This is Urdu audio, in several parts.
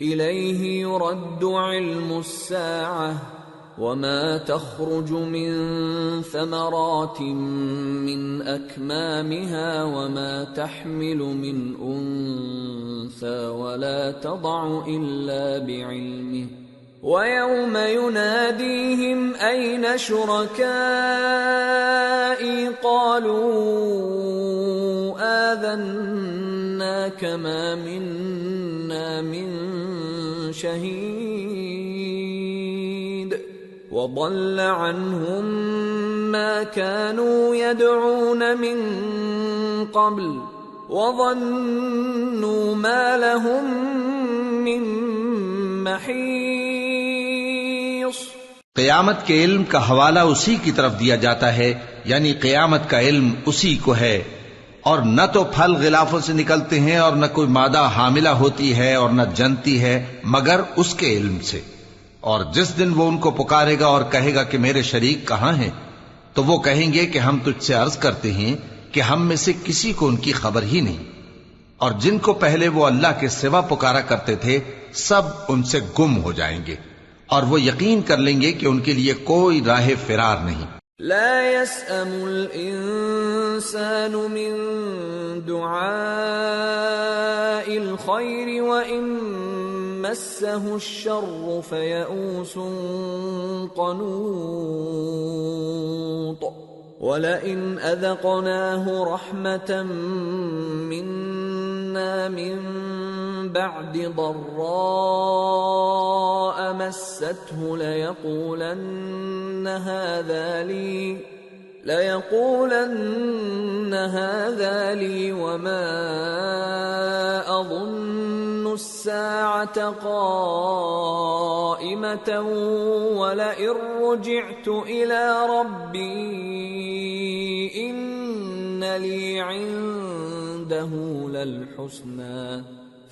إليه يرد علم الساعة وما تخرج من ثمرات من أكمامها وما تحمل من أنثى ولا تضع إلا بعلمه ويوم يناديهم أين شركائي قالوا آذناك ما منا من شهيد وضل عنهم ما كانوا يدعون من قبل وظنوا ما لهم من محيص۔ قیامت کے علم کا حوالہ اسی کی طرف دیا جاتا ہے، یعنی قیامت کا علم اسی کو ہے، اور نہ تو پھل غلافوں سے نکلتے ہیں اور نہ کوئی مادہ حاملہ ہوتی ہے اور نہ جنتی ہے مگر اس کے علم سے۔ اور جس دن وہ ان کو پکارے گا اور کہے گا کہ میرے شریک کہاں ہیں، تو وہ کہیں گے کہ ہم تجھ سے عرض کرتے ہیں کہ ہم میں سے کسی کو ان کی خبر ہی نہیں، اور جن کو پہلے وہ اللہ کے سوا پکارا کرتے تھے سب ان سے گم ہو جائیں گے، اور وہ یقین کر لیں گے کہ ان کے لیے کوئی راہ فرار نہیں۔ لا يسأم الإنسان من دعاء الخير وإن مسه الشر فيئوس قنوط ولئن أذقناه رحمة منا من بعد ضراء مسته ليقولن هذا لي وما أظن الساعة قائمة ولئن رجعت إلى ربي إن لي عنده للحسنى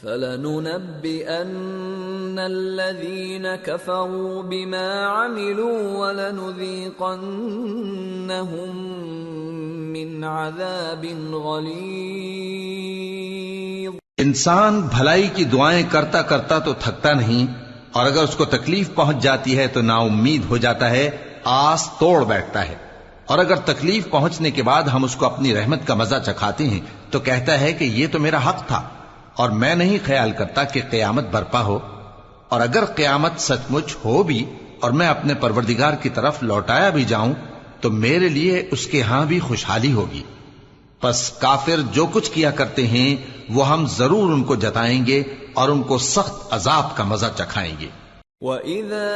فلننبئن الذين كفروا بما عملوا ولنذيقنهم من عذاب غلیظ۔ انسان بھلائی کی دعائیں کرتا کرتا تو تھکتا نہیں، اور اگر اس کو تکلیف پہنچ جاتی ہے تو نا امید ہو جاتا ہے، آس توڑ بیٹھتا ہے، اور اگر تکلیف پہنچنے کے بعد ہم اس کو اپنی رحمت کا مزہ چکھاتے ہیں تو کہتا ہے کہ یہ تو میرا حق تھا اور میں نہیں خیال کرتا کہ قیامت برپا ہو، اور اگر قیامت سچ مچ ہو بھی اور میں اپنے پروردگار کی طرف لوٹایا بھی جاؤں تو میرے لیے اس کے ہاں بھی خوشحالی ہوگی۔ پس کافر جو کچھ کیا کرتے ہیں وہ ہم ضرور ان کو جتائیں گے اور ان کو سخت عذاب کا مزہ چکھائیں گے۔ وَإِذَا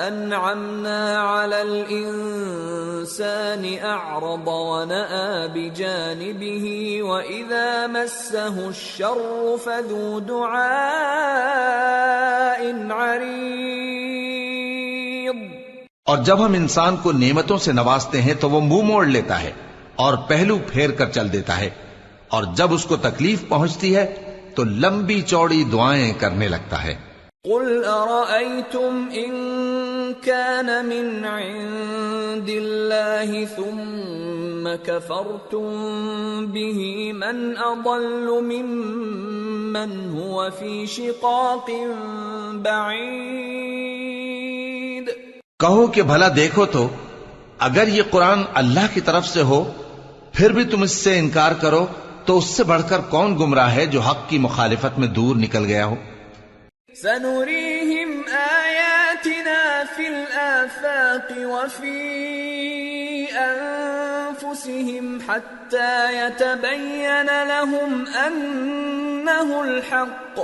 أَنْعَمْنَا عَلَى الْإِنسَانِ أَعْرَضَ وَنَأَى بِجَانِبِهِ وَإِذَا مَسَّهُ الشَّرُّ فَذُو دُعَاءٍ عَرِيضٍ۔ اور جب ہم انسان کو نعمتوں سے نوازتے ہیں تو وہ منہ موڑ لیتا ہے اور پہلو پھیر کر چل دیتا ہے، اور جب اس کو تکلیف پہنچتی ہے تو لمبی چوڑی دعائیں کرنے لگتا ہے۔ قل أرأيتم إن كان من عند الله ثم كفرتم به من أضل ممن هو في شقاق بعيد۔ کہو کہ بھلا دیکھو تو اگر یہ قرآن اللہ کی طرف سے ہو پھر بھی تم اس سے انکار کرو تو اس سے بڑھ کر کون گمراہ ہے جو حق کی مخالفت میں دور نکل گیا ہو۔ سنريهم آياتنا في الآفاق وفي أنفسهم حتى يتبين لهم أنه الحق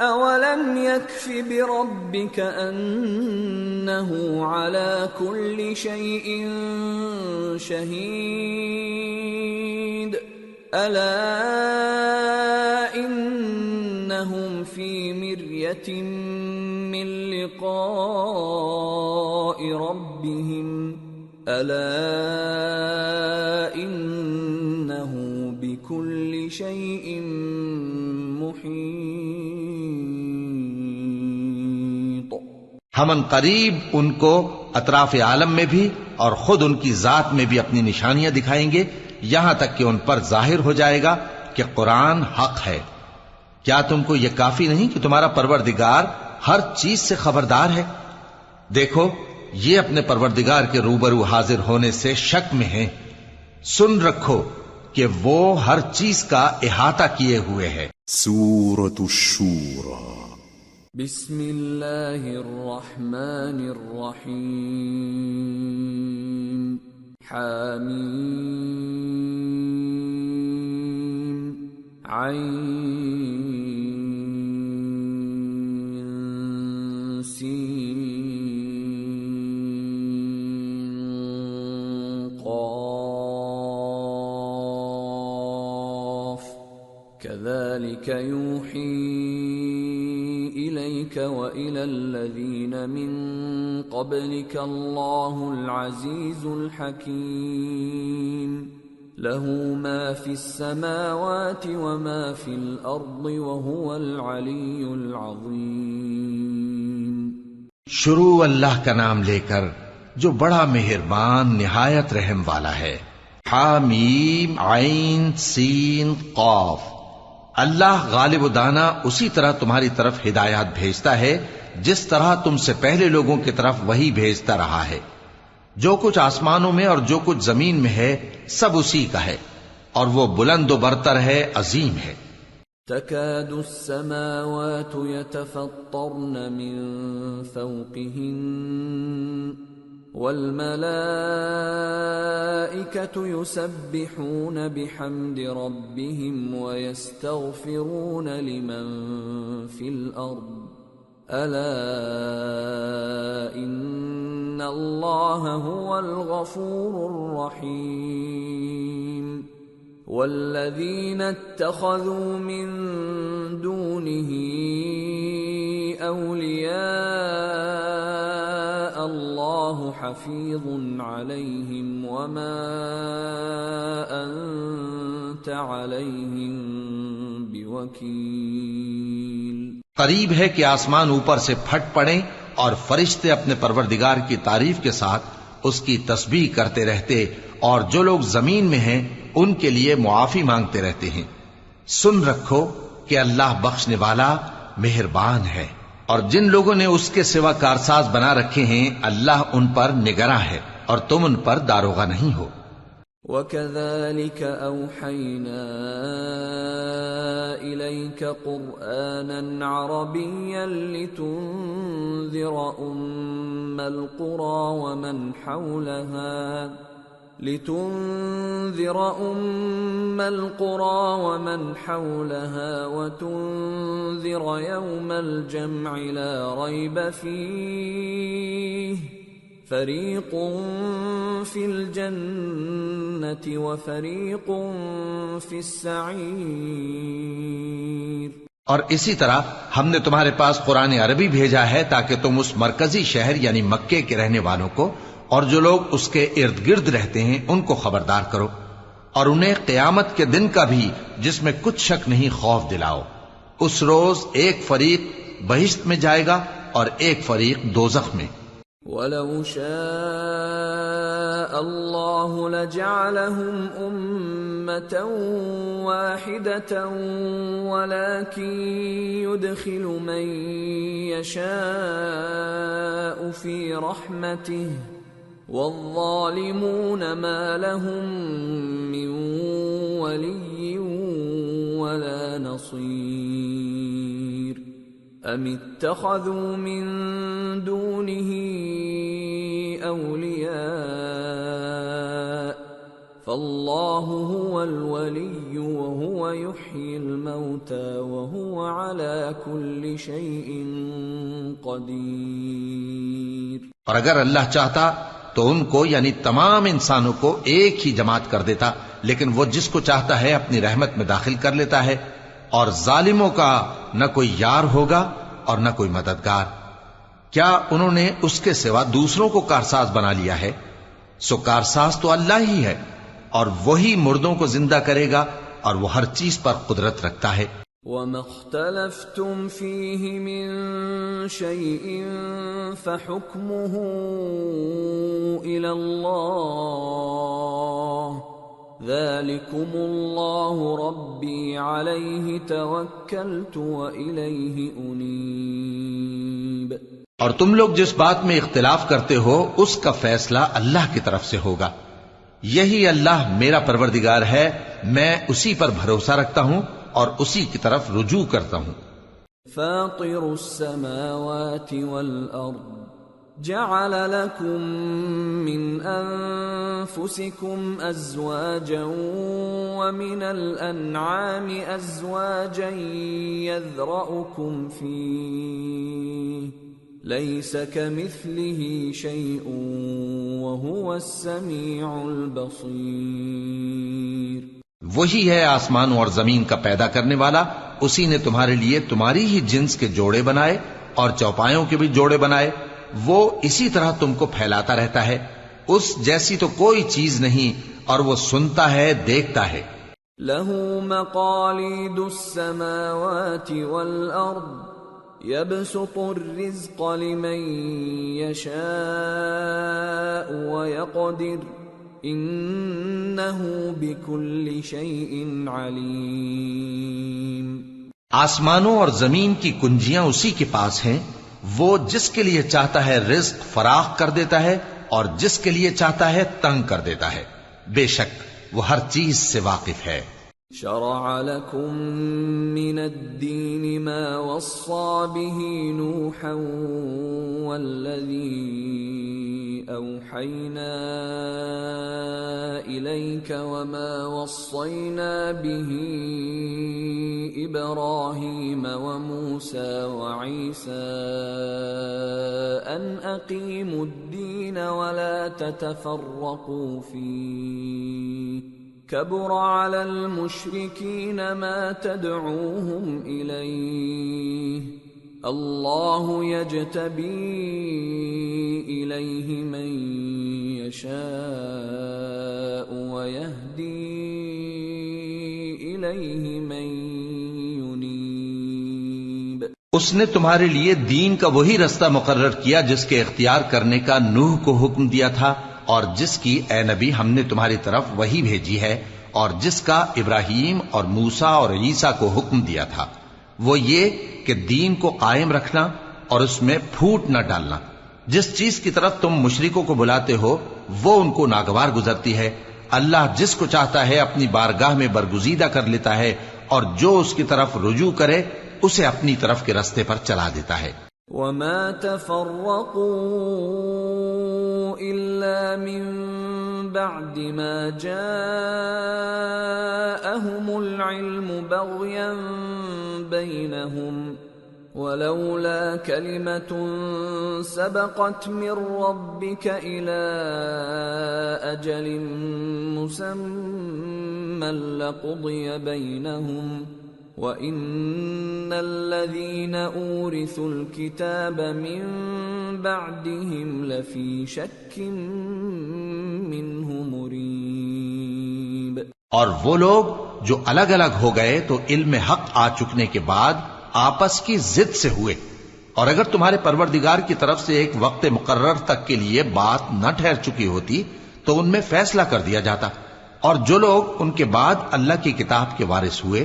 أولم يكف بربك أنه على كل شيء شهيد ألا إنهم في مرية من لقاء ربهم ألا إنه بكل شيء محيط۔ ہم ان قریب ان کو اطراف عالم میں بھی اور خود ان کی ذات میں بھی اپنی نشانیاں دکھائیں گے، یہاں تک کہ ان پر ظاہر ہو جائے گا کہ قرآن حق ہے۔ کیا تم کو یہ کافی نہیں کہ تمہارا پروردگار ہر چیز سے خبردار ہے؟ دیکھو یہ اپنے پروردگار کے روبرو حاضر ہونے سے شک میں ہیں، سن رکھو کہ وہ ہر چیز کا احاطہ کیے ہوئے ہے۔ سورة الشورى بسم اللہ الرحمن الرحیم حامیم عین سین كذلك يوحي إليك وإلى الذين من قبلك الله العزيز الحكيم له ما في السماوات وما في الأرض وهو العلي العظيم۔ شروع اللہ کا نام لے کر جو بڑا مہربان نہایت رحم والا ہے۔ حامیم عین سین قاف۔ اللہ غالب و دانا اسی طرح تمہاری طرف ہدایات بھیجتا ہے جس طرح تم سے پہلے لوگوں کی طرف وہی بھیجتا رہا ہے۔ جو کچھ آسمانوں میں اور جو کچھ زمین میں ہے سب اسی کا ہے، اور وہ بلند و برتر ہے، عظیم ہے۔ تكاد السماوات يتفطرن من فوقهن والملائكة يسبحون بحمد ربهم ويستغفرون لمن في الأرض ألا إن الله هو الغفور الرحيم والذين اتخذوا من دونه أولياء الله حفيظ عليهم وما أنت عليهم بوكيل۔ قریب ہے کہ آسمان اوپر سے پھٹ پڑیں اور فرشتے اپنے پروردگار کی تعریف کے ساتھ اس کی تسبیح کرتے رہتے، اور جو لوگ زمین میں ہیں ان کے لیے معافی مانگتے رہتے ہیں۔ سن رکھو کہ اللہ بخشنے والا مہربان ہے، اور جن لوگوں نے اس کے سوا کارساز بنا رکھے ہیں اللہ ان پر نگراں ہے اور تم ان پر داروغہ نہیں ہو۔ وَكَذَلِكَ أَوْحَيْنَا إِلَيْكَ قُرْآنًا عَرَبِيًّا لِتُنذِرَ أُمَّ الْقُرَى وَمَنْ حَوْلَهَا وَتُنذِرَ يَوْمَ الْجَمْعِ لَا رَيْبَ فِيهِ فَرِيقٌ فِي الْجَنَّةِ وَفَرِيقٌ فِي السَّعِيرِ۔ اور اسی طرح ہم نے تمہارے پاس قرآن عربی بھیجا ہے تاکہ تم اس مرکزی شہر یعنی مکے کے رہنے والوں کو اور جو لوگ اس کے ارد گرد رہتے ہیں ان کو خبردار کرو، اور انہیں قیامت کے دن کا بھی جس میں کچھ شک نہیں خوف دلاؤ۔ اس روز ایک فریق بہشت میں جائے گا اور ایک فریق دوزخ میں۔ وَلَوْ شَاءَ اللَّهُ لَجَعَلَهُمْ أُمَّةً وَاحِدَةً وَلَكِنْ يُدْخِلُ مَنْ يَشَاءُ فِي رَحْمَتِهِ وَالظَّالِمُونَ مَا لَهُم مِّن وَلِيٍّ وَلَا نَصِيرٍ أَمِ اتَّخَذُوا مِن دُونِهِ أَوْلِيَاءَ فَاللَّهُ هُوَ الْوَلِيُّ وَهُوَ يُحْيِي الْمَوْتَى وَهُوَ عَلَى كُلِّ شَيْءٍ قَدِيرٌ۔ اور اگر اللہ چاہتا تو ان کو یعنی تمام انسانوں کو ایک ہی جماعت کر دیتا، لیکن وہ جس کو چاہتا ہے اپنی رحمت میں داخل کر لیتا ہے، اور ظالموں کا نہ کوئی یار ہوگا اور نہ کوئی مددگار۔ کیا انہوں نے اس کے سوا دوسروں کو کارساز بنا لیا ہے؟ سو کارساز تو اللہ ہی ہے، اور وہی مردوں کو زندہ کرے گا، اور وہ ہر چیز پر قدرت رکھتا ہے۔ وَمَا اخْتَلَفْتُمْ فِيهِ مِنْ شَيْءٍ فَحُكْمُهُ إِلَى اللَّهِ ذلكم الله ربي عليه توكلت وإليه أنيب۔ اور تم لوگ جس بات میں اختلاف کرتے ہو اس کا فیصلہ اللہ کی طرف سے ہوگا۔ یہی اللہ میرا پروردگار ہے، میں اسی پر بھروسہ رکھتا ہوں اور اسی کی طرف رجوع کرتا ہوں۔ فاطر السماوات والأرض جعل لكم من أنفسكم أزواجا ومن الأنعام أزواجا يذرأكم فيه ليس كمثله شيء وهو السميع البصير۔ وہی ہے آسمانوں اور زمین کا پیدا کرنے والا، اسی نے تمہارے لیے تمہاری ہی جنس کے جوڑے بنائے اور چوپایوں کے بھی جوڑے بنائے، وہ اسی طرح تم کو پھیلاتا رہتا ہے، اس جیسی تو کوئی چیز نہیں، اور وہ سنتا ہے، دیکھتا ہے۔ لہ مقالید السماوات والارض يبسط الرزق لمن يشاء ويقدر انه بكل شيء عليم۔ آسمانوں اور زمین کی کنجیاں اسی کے پاس ہیں، وہ جس کے لیے چاہتا ہے رزق فراخ کر دیتا ہے اور جس کے لیے چاہتا ہے تنگ کر دیتا ہے، بے شک وہ ہر چیز سے واقف ہے۔ شرع لكم من الدين ما وصى به نوحا والذي أوحينا إليك وما وصينا به إبراهيم وموسى وعيسى أن أقيموا الدين ولا تتفرقوا فيه كبر على المشركين ما تدعوهم إليه الله يجتبي إليه من يشاء ويهدي إليه من ينيب۔ اس نے تمہارے لیے دین کا وہی رستہ مقرر کیا جس کے اختیار کرنے کا نوح کو حکم دیا تھا، اور جس کی اے نبی ہم نے تمہاری طرف وہی بھیجی ہے، اور جس کا ابراہیم اور موسیٰ اور عیسیٰ کو حکم دیا تھا، وہ یہ کہ دین کو قائم رکھنا اور اس میں پھوٹ نہ ڈالنا۔ جس چیز کی طرف تم مشرکوں کو بلاتے ہو وہ ان کو ناگوار گزرتی ہے، اللہ جس کو چاہتا ہے اپنی بارگاہ میں برگزیدہ کر لیتا ہے، اور جو اس کی طرف رجوع کرے اسے اپنی طرف کے رستے پر چلا دیتا ہے۔ وما تفرقوا إلا من بعد ما جاءهم العلم بغيا بينهم ولولا كلمة سبقت من ربك إلى أجل مسمى لقضي بينهم وَإِنَّ الَّذِينَ أُورِثُوا الْكِتَابَ مِنْ بَعْدِهِمْ لَفِي شَكٍّ مِّنْهُ مُرِيبٍ۔ اور وہ لوگ جو الگ الگ ہو گئے تو علم حق آ چکنے کے بعد آپس کی ضد سے ہوئے، اور اگر تمہارے پروردگار کی طرف سے ایک وقت مقرر تک کے لیے بات نہ ٹھہر چکی ہوتی تو ان میں فیصلہ کر دیا جاتا، اور جو لوگ ان کے بعد اللہ کی کتاب کے وارث ہوئے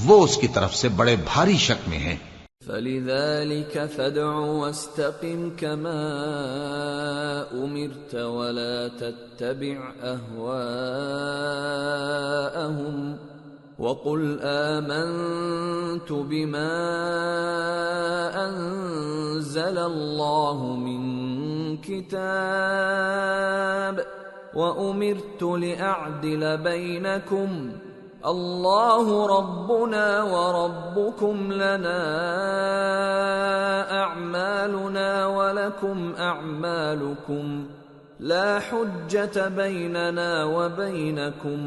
وہ اس کی طرف سے بڑے بھاری شک میں ہیں۔ فَلِذَلِكَ فَادْعُ وَاسْتَقِمْ كَمَا أُمِرْتَ وَلَا تَتَّبِعْ أَهْوَاءَهُمْ وَقُلْ آمَنْتُ بِمَا أَنزَلَ اللَّهُ مِنْ كِتَابٍ وَأُمِرْتُ لِأَعْدِلَ بَيْنَكُمْ اللہ ربنا وربکم لنا اعمالنا ولکم اعمالکم لا حجة بیننا وبینکم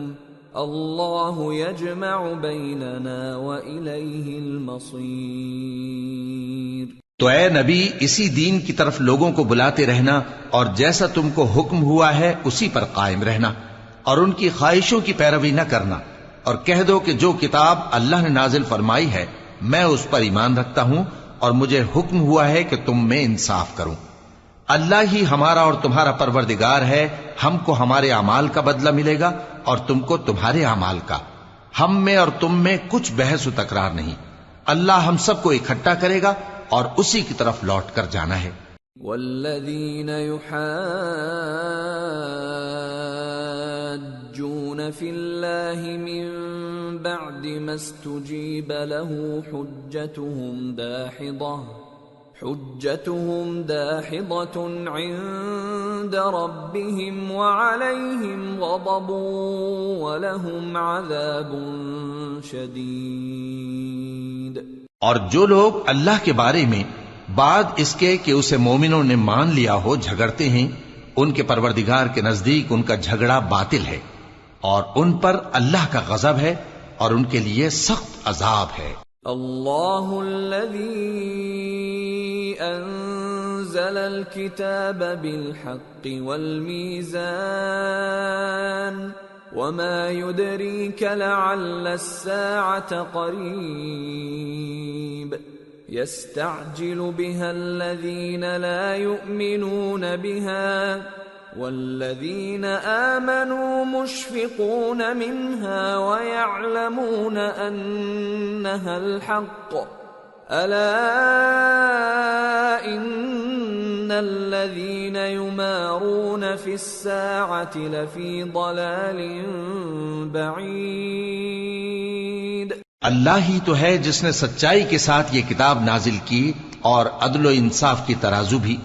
اللہ یجمع بیننا والیہ المصیر۔ تو اے نبی اسی دین کی طرف لوگوں کو بلاتے رہنا، اور جیسا تم کو حکم ہوا ہے اسی پر قائم رہنا، اور ان کی خواہشوں کی پیروی نہ کرنا، اور کہہ دو کہ جو کتاب اللہ نے نازل فرمائی ہے میں اس پر ایمان رکھتا ہوں، اور مجھے حکم ہوا ہے کہ تم میں انصاف کروں۔ اللہ ہی ہمارا اور تمہارا پروردگار ہے، ہم کو ہمارے اعمال کا بدلہ ملے گا اور تم کو تمہارے اعمال کا۔ ہم میں اور تم میں کچھ بحث و تکرار نہیں، اللہ ہم سب کو اکٹھا کرے گا اور اسی کی طرف لوٹ کر جانا ہے۔ والذین یحاجون فی اللہ من بعد ما استجیب له حجتهم داحضة عند ربهم وعليهم غضب ولهم عذاب شدید۔ اور جو لوگ اللہ کے بارے میں بعد اس کے کہ اسے مومنوں نے مان لیا ہو جھگڑتے ہیں، ان کے پروردگار کے نزدیک ان کا جھگڑا باطل ہے اور ان پر اللہ کا غضب ہے اور ان کے لیے سخت عذاب ہے۔ اللہ الذی انزل الكتاب بالحق والمیزان وما يدريك لعل الساعة قريب يستعجل بها الذين لا يؤمنون بها والذين آمنوا مشفقون منها ويعلمون أنها الحق ألا إن الذين يمارون في الساعة لفي ضلال بعيد۔ اللہ ہی تو ہے جس نے سچائی کے ساتھ یہ کتاب نازل کی اور عدل و انصاف کی ترازو بھی،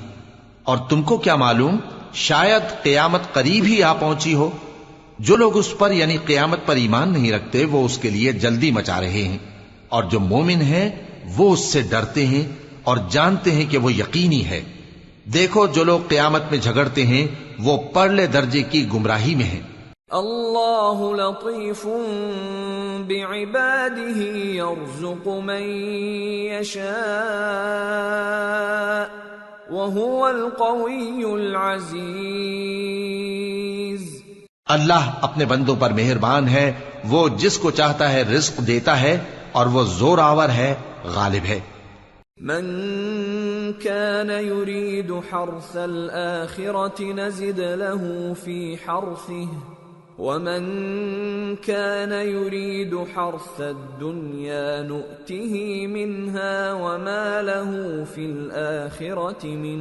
اور تم کو کیا معلوم شاید قیامت قریب ہی آ پہنچی ہو۔ جو لوگ اس پر یعنی قیامت پر ایمان نہیں رکھتے وہ اس کے لیے جلدی مچا رہے ہیں، اور جو مومن ہیں وہ اس سے ڈرتے ہیں اور جانتے ہیں کہ وہ یقینی ہے۔ دیکھو جو لوگ قیامت میں جھگڑتے ہیں وہ پرلے درجے کی گمراہی میں ہیں۔ اللہ لطیف بعباده يرزق من يشاء وهو القوی العزیز۔ اللہ اپنے بندوں پر مہربان ہے، وہ جس کو چاہتا ہے رزق دیتا ہے اور وہ زور آور ہے، غالب ہے۔ من كان يريد حرث الآخرة نزد له في حرثه ومن كان يريد حرث الدنيا نؤته منها وما له في الآخرة من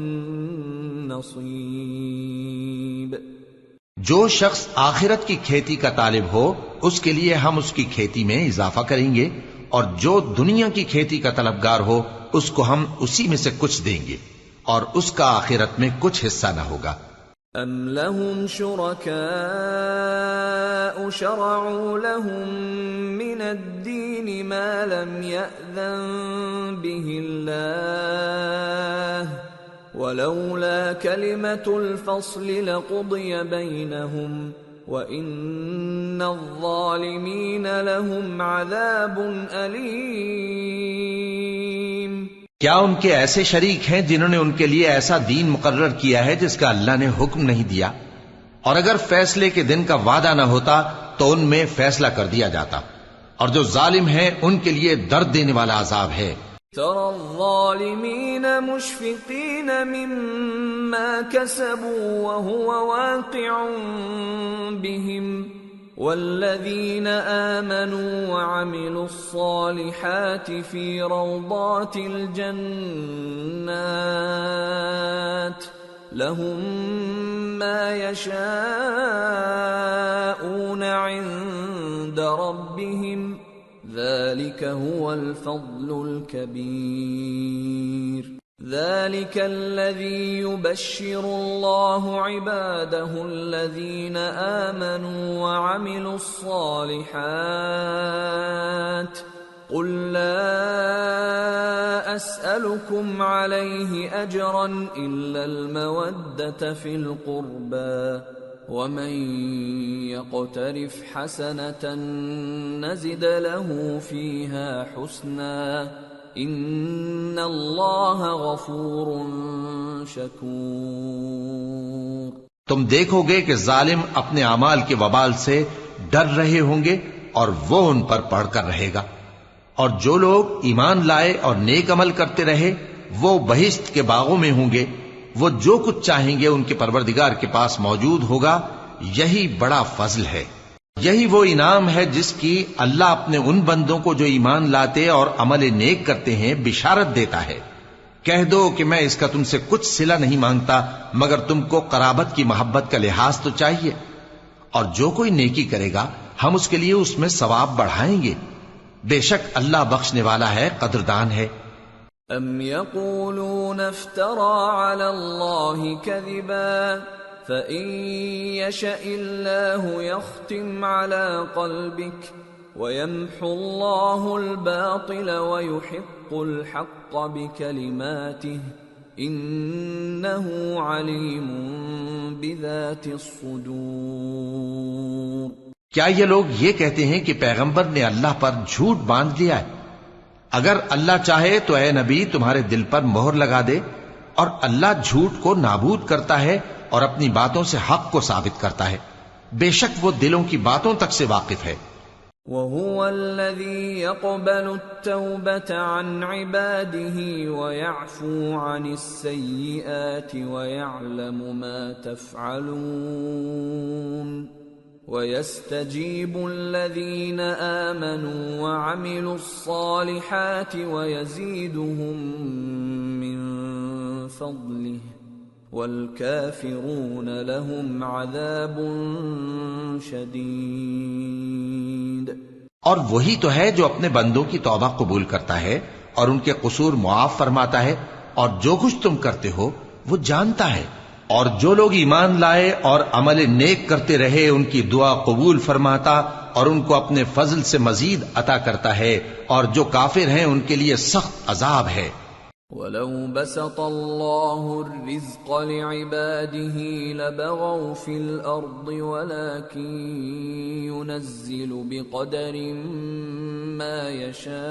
نصيب۔ جو شخص آخرت کی کھیتی کا طالب ہو اس کے لیے ہم اس کی کھیتی میں اضافہ کریں گے، اور جو دنیا کی کھیتی کا طلبگار ہو اس کو ہم اسی میں سے کچھ دیں گے اور اس کا آخرت میں کچھ حصہ نہ ہوگا۔ ام لهم شركاء شرعوا لهم من الدين ما لم يأذن به الله ولولا كلمة الفصل لقضي بينهم وَإِنَّ الظَّالِمِينَ لَهُمْ عَذَابٌ أَلِيمٌ۔ کیا ان کے ایسے شریک ہیں جنہوں نے ان کے لیے ایسا دین مقرر کیا ہے جس کا اللہ نے حکم نہیں دیا؟ اور اگر فیصلے کے دن کا وعدہ نہ ہوتا تو ان میں فیصلہ کر دیا جاتا، اور جو ظالم ہیں ان کے لیے درد دینے والا عذاب ہے۔ ترى الظالمين مشفقين مما كسبوا وهو واقع بهم والذين آمنوا وعملوا الصالحات في روضات الجنات لهم ما يشاءون عند ربهم ذلك هو الفضل الكبير۔ ذلك الذي يبشر الله عباده الذين آمنوا وعملوا الصالحات قل لا أسألكم عليه أجرا إلا المودة في القربى ومن يقترف حسنة نزد له فيها حسنا إن الله غفور شكور۔ تم دیکھو گے کہ ظالم اپنے اعمال کے وبال سے ڈر رہے ہوں گے اور وہ ان پر پڑھ کر رہے گا، اور جو لوگ ایمان لائے اور نیک عمل کرتے رہے وہ بہشت کے باغوں میں ہوں گے، وہ جو کچھ چاہیں گے ان کے پروردگار کے پاس موجود ہوگا، یہی بڑا فضل ہے۔ یہی وہ انعام ہے جس کی اللہ اپنے ان بندوں کو جو ایمان لاتے اور عمل نیک کرتے ہیں بشارت دیتا ہے۔ کہہ دو کہ میں اس کا تم سے کچھ صلہ نہیں مانگتا مگر تم کو قرابت کی محبت کا لحاظ تو چاہیے، اور جو کوئی نیکی کرے گا ہم اس کے لیے اس میں ثواب بڑھائیں گے، بے شک اللہ بخشنے والا ہے، قدردان ہے۔ ام یقولون افترى على الله كذبا فإن يشأ الله يختم على قلبك ويمحو الله الباطل ويحق الحق بكلماته إنه عليم بذات الصدور۔ کیا یہ لوگ یہ کہتے ہیں کہ پیغمبر نے اللہ پر جھوٹ باندھ لیا ہے؟ اگر اللہ چاہے تو اے نبی تمہارے دل پر مہر لگا دے، اور اللہ جھوٹ کو نابود کرتا ہے اور اپنی باتوں سے حق کو ثابت کرتا ہے، بے شک وہ دلوں کی باتوں تک سے واقف ہے۔ وَهُوَ الَّذِي يَقْبَلُ التَّوْبَةَ عَنْ عِبَادِهِ وَيَعْفُو عَنِ السَّيِّئَاتِ وَيَعْلَمُ مَا تَفْعَلُونَ وَيَسْتَجِيبُ الَّذِينَ آمَنُوا وَعَمِلُوا الصَّالِحَاتِ وَيَزِيدُهُم مِّن فَضْلِهِ وَالْكَافِرُونَ لَهُمْ عَذَابٌ شَدِيدٌ۔ اور وہی تو ہے جو اپنے بندوں کی توبہ قبول کرتا ہے اور ان کے قصور معاف فرماتا ہے، اور جو کچھ تم کرتے ہو وہ جانتا ہے، اور جو لوگ ایمان لائے اور عمل نیک کرتے رہے ان کی دعا قبول فرماتا اور ان کو اپنے فضل سے مزید عطا کرتا ہے، اور جو کافر ہیں ان کے لیے سخت عذاب ہے۔ وَلَوْ بَسَطَ اللَّهُ الرِّزْقَ لِعِبَادِهِ لَبَغَوْا فِي الْأَرْضِ وَلَكِنْ يُنَزِّلُ بِقَدَرٍ مَا يَشَاءُ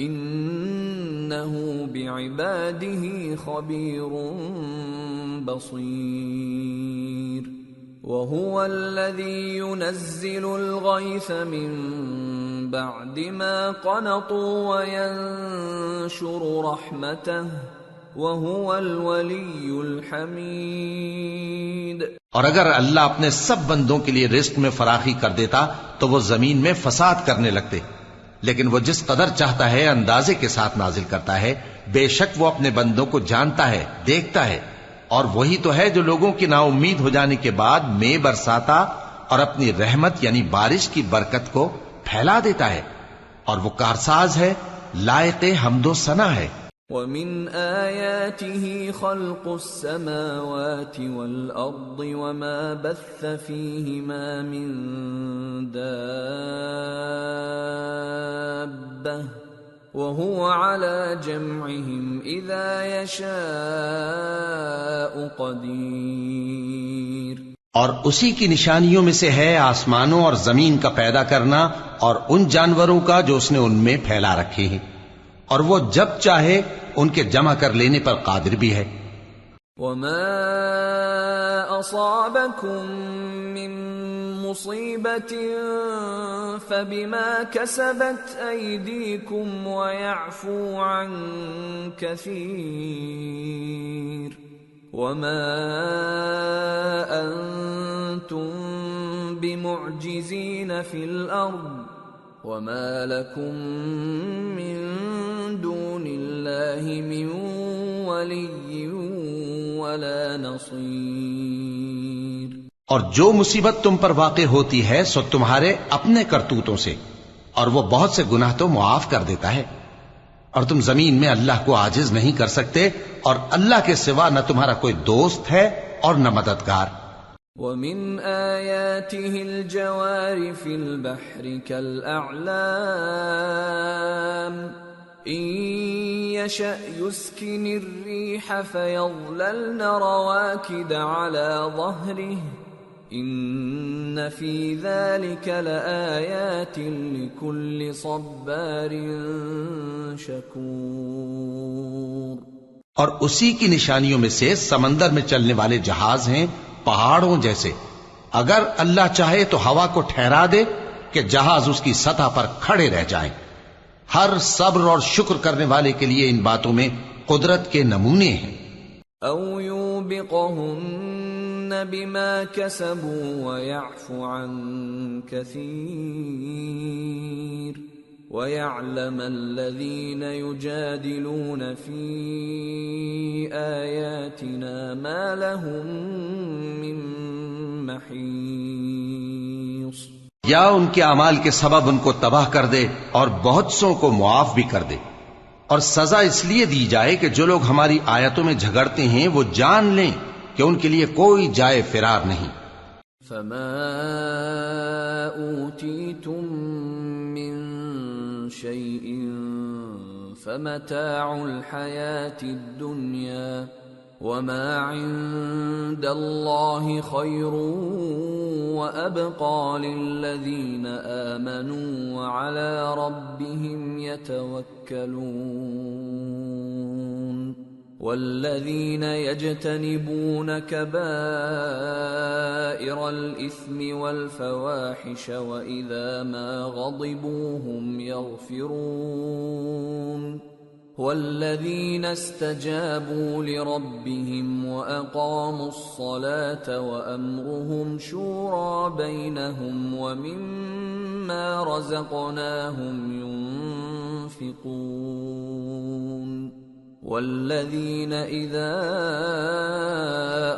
إِنَّهُ بِعِبَادِهِ خَبِيرٌ بَصِيرٌ۔ وَهُوَ الَّذِي يُنَزِّلُ الْغَيْثَ مِن بَعْدِ مَا قَنَطُوا وَيَنشُرُ رَحْمَتَهُ وَهُوَ الْوَلِيُّ الْحَمِيدُ۔ اور اگر اللہ اپنے سب بندوں کے لیے رزق میں فراخی کر دیتا تو وہ زمین میں فساد کرنے لگتے، لیکن وہ جس قدر چاہتا ہے اندازے کے ساتھ نازل کرتا ہے، بے شک وہ اپنے بندوں کو جانتا ہے، دیکھتا ہے۔ اور وہی تو ہے جو لوگوں کی نا امید ہو جانے کے بعد مے برساتا اور اپنی رحمت یعنی بارش کی برکت کو پھیلا دیتا ہے، اور وہ کارساز ہے، لائق حمد و ثنا ہے۔ وَمِنْ آيَاتِهِ خَلْقُ السَّمَاوَاتِ وَالْأَرْضِ وَمَا بَثَّ فِيهِمَا مِن دَابَّةٍ وَهُوَ عَلَى جَمْعِهِمْ إِذَا يَشَاءُ قَدِيرٌ۔ اور اسی کی نشانیوں میں سے ہے آسمانوں اور زمین کا پیدا کرنا اور ان جانوروں کا جو اس نے ان میں پھیلا رکھے ہیں، اور وہ جب چاہے ان کے جمع کر لینے پر قادر بھی ہے۔ وَمَا أَصَابَكُم مِّن مُّصِيبَةٍ فَبِمَا كَسَبَتْ أَيْدِيكُمْ وَيَعْفُو عَن كَثِيرٍ وَمَا أَنتُم بِمُعْجِزِينَ فِي الْأَرْضِ وَمَا لَكُم مِّن دُونِ اللَّهِ مِن وَلِيٍّ وَلَا نَصِيرٍ۔ اور جو مصیبت تم پر واقع ہوتی ہے سو تمہارے اپنے کرتوتوں سے، اور وہ بہت سے گناہ تو معاف کر دیتا ہے، اور تم زمین میں اللہ کو عاجز نہیں کر سکتے، اور اللہ کے سوا نہ تمہارا کوئی دوست ہے اور نہ مددگار۔ وَمِنْ آيَاتِهِ الْجَوَارِ فِي الْبَحْرِ كَالْأَعْلَامِ إِنْ يَشَأْ يُسْكِنِ الرِّيحَ فَيَظْلَلْنَ رَوَاكِدَ عَلَى ظَهْرِهِ إِنَّ فِي ذَلِكَ لَآيَاتٍ لِكُلِّ صَبَّارٍ شَكُورٍ۔ اور اسی کی نشانیوں میں سے سمندر میں چلنے والے جہاز ہیں پہاڑوں جیسے، اگر اللہ چاہے تو ہوا کو ٹھہرا دے کہ جہاز اس کی سطح پر کھڑے رہ جائیں۔ ہر صبر اور شکر کرنے والے کے لیے ان باتوں میں قدرت کے نمونے ہیں. او یوبقہن بما کسبوا ویعفو عن کثیر وَيَعْلَمَ الَّذِينَ يُجَادِلُونَ فِي آيَاتِنَا مَا لَهُم مِّن مَّحِيصٍ. یا ان کے اعمال کے سبب ان کو تباہ کر دے اور بہت سوں کو معاف بھی کر دے. اور سزا اس لیے دی جائے کہ جو لوگ ہماری آیتوں میں جھگڑتے ہیں وہ جان لیں کہ ان کے لیے کوئی جائے فرار نہیں. فَمَا أُوتِيتُم مِّن شيء فمتاع الحياة الدنيا وما عند الله خير وأبقى للذين آمنوا وعلى ربهم يتوكلون. والذين يجتنبون كبائر الإثم والفواحش وإذا ما غضبوا هم يغفرون. والذين استجابوا لربهم وأقاموا الصلاة وأمرهم شورى بينهم ومما رزقناهم ينفقون. والذين إذا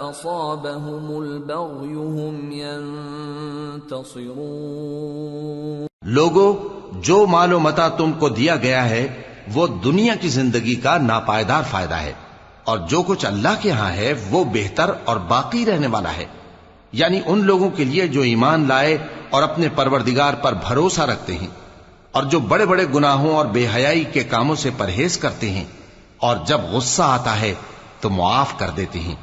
أصابهم البغي هم ينتصرون. لوگو، جو مال و متاع تم کو دیا گیا ہے وہ دنیا کی زندگی کا ناپائیدار فائدہ ہے، اور جو کچھ اللہ کے ہاں ہے وہ بہتر اور باقی رہنے والا ہے. یعنی ان لوگوں کے لیے جو ایمان لائے اور اپنے پروردگار پر بھروسہ رکھتے ہیں، اور جو بڑے بڑے گناہوں اور بے حیائی کے کاموں سے پرہیز کرتے ہیں، اور جب غصہ آتا ہے تو معاف کر دیتے ہیں،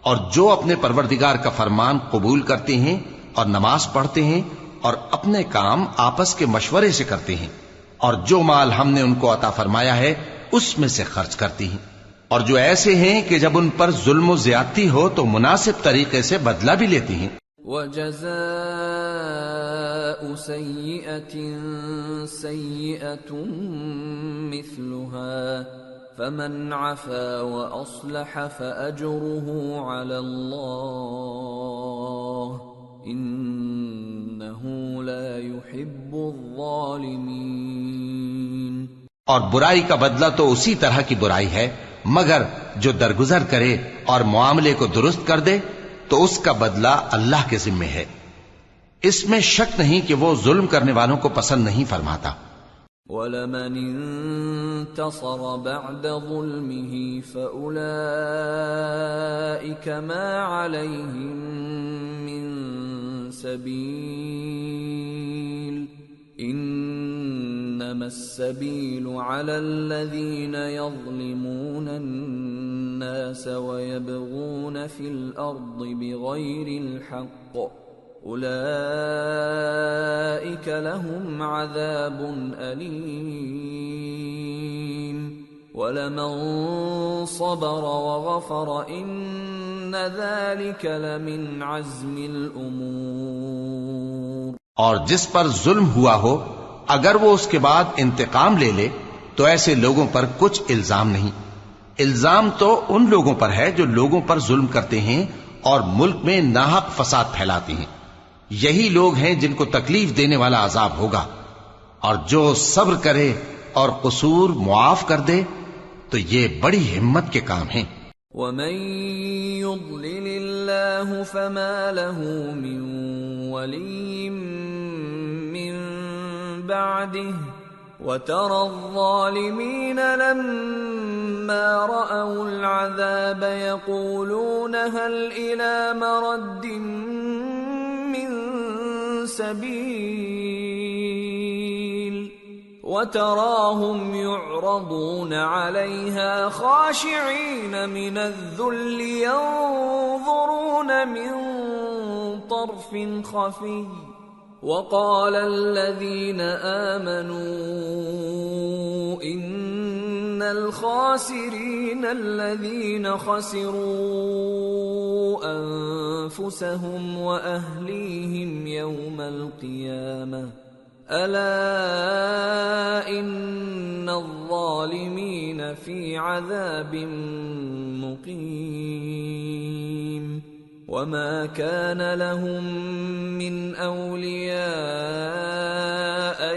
اور جو اپنے پروردگار کا فرمان قبول کرتے ہیں اور نماز پڑھتے ہیں اور اپنے کام آپس کے مشورے سے کرتے ہیں، اور جو مال ہم نے ان کو عطا فرمایا ہے اس میں سے خرچ کرتی ہیں، اور جو ایسے ہیں کہ جب ان پر ظلم و زیادتی ہو تو مناسب طریقے سے بدلہ بھی لیتی ہیں. وَجَزَاءُ سَيِّئَةٍ سَيِّئَةٌ مِثْلُهَا فَمَنْ عَفَا وَأَصْلَحَ فَأَجْرُهُ عَلَى اللَّهِ إِنَّهُ لَا يُحِبُّ الظَّالِمِينَ. اور برائی کا بدلہ تو اسی طرح کی برائی ہے، مگر جو درگزر کرے اور معاملے کو درست کر دے تو اس کا بدلہ اللہ کے ذمے ہے. اس میں شک نہیں کہ وہ ظلم کرنے والوں کو پسند نہیں فرماتا. وَلَمَنِ انتصر بعد ظلمه فأولئك ما عليهم من سبيل إنما السبيل على الذين يظلمون الناس ويبغون في الأرض بغير الحق أولئك لهم عذاب أليم وَلَمَن صَبَرَ وَغَفَرَ إِنَّ ذَلِكَ لَمِنْ عَزْمِ الْأُمُورِ. اور جس پر ظلم ہوا ہو اگر وہ اس کے بعد انتقام لے لے تو ایسے لوگوں پر کچھ الزام نہیں. الزام تو ان لوگوں پر ہے جو لوگوں پر ظلم کرتے ہیں اور ملک میں ناحق فساد پھیلاتے ہیں. یہی لوگ ہیں جن کو تکلیف دینے والا عذاب ہوگا. اور جو صبر کرے اور قصور معاف کر دے تو یہ بڑی ہمت کے کام ہیں. وَمَن يُضْلِلِ اللَّهُ فَمَا لَهُ مِن وَلِيٍّ مِّن بَعْدِهِ وَتَرَى الظَّالِمِينَ لَمَّا رَأَوُا الْعَذَابَ يَقُولُونَ هَلْ إِلَى مَرَدٍّ مِّن سَبِيلٍ وَتَرَاهُمْ يُعْرَضُونَ عَلَيْهَا خَاشِعِينَ مِنَ الذُّلِّ يَنظُرُونَ مِن طَرْفٍ خَفِيٍّ وَقَالَ الَّذِينَ آمَنُوا إِنَّ الْخَاسِرِينَ الَّذِينَ خَسِرُوا أَنفُسَهُمْ وَأَهْلِيهِمْ يَوْمَ الْقِيَامَةِ ألا إن الظالمين في عذاب مقيم وما كان لهم من أولياء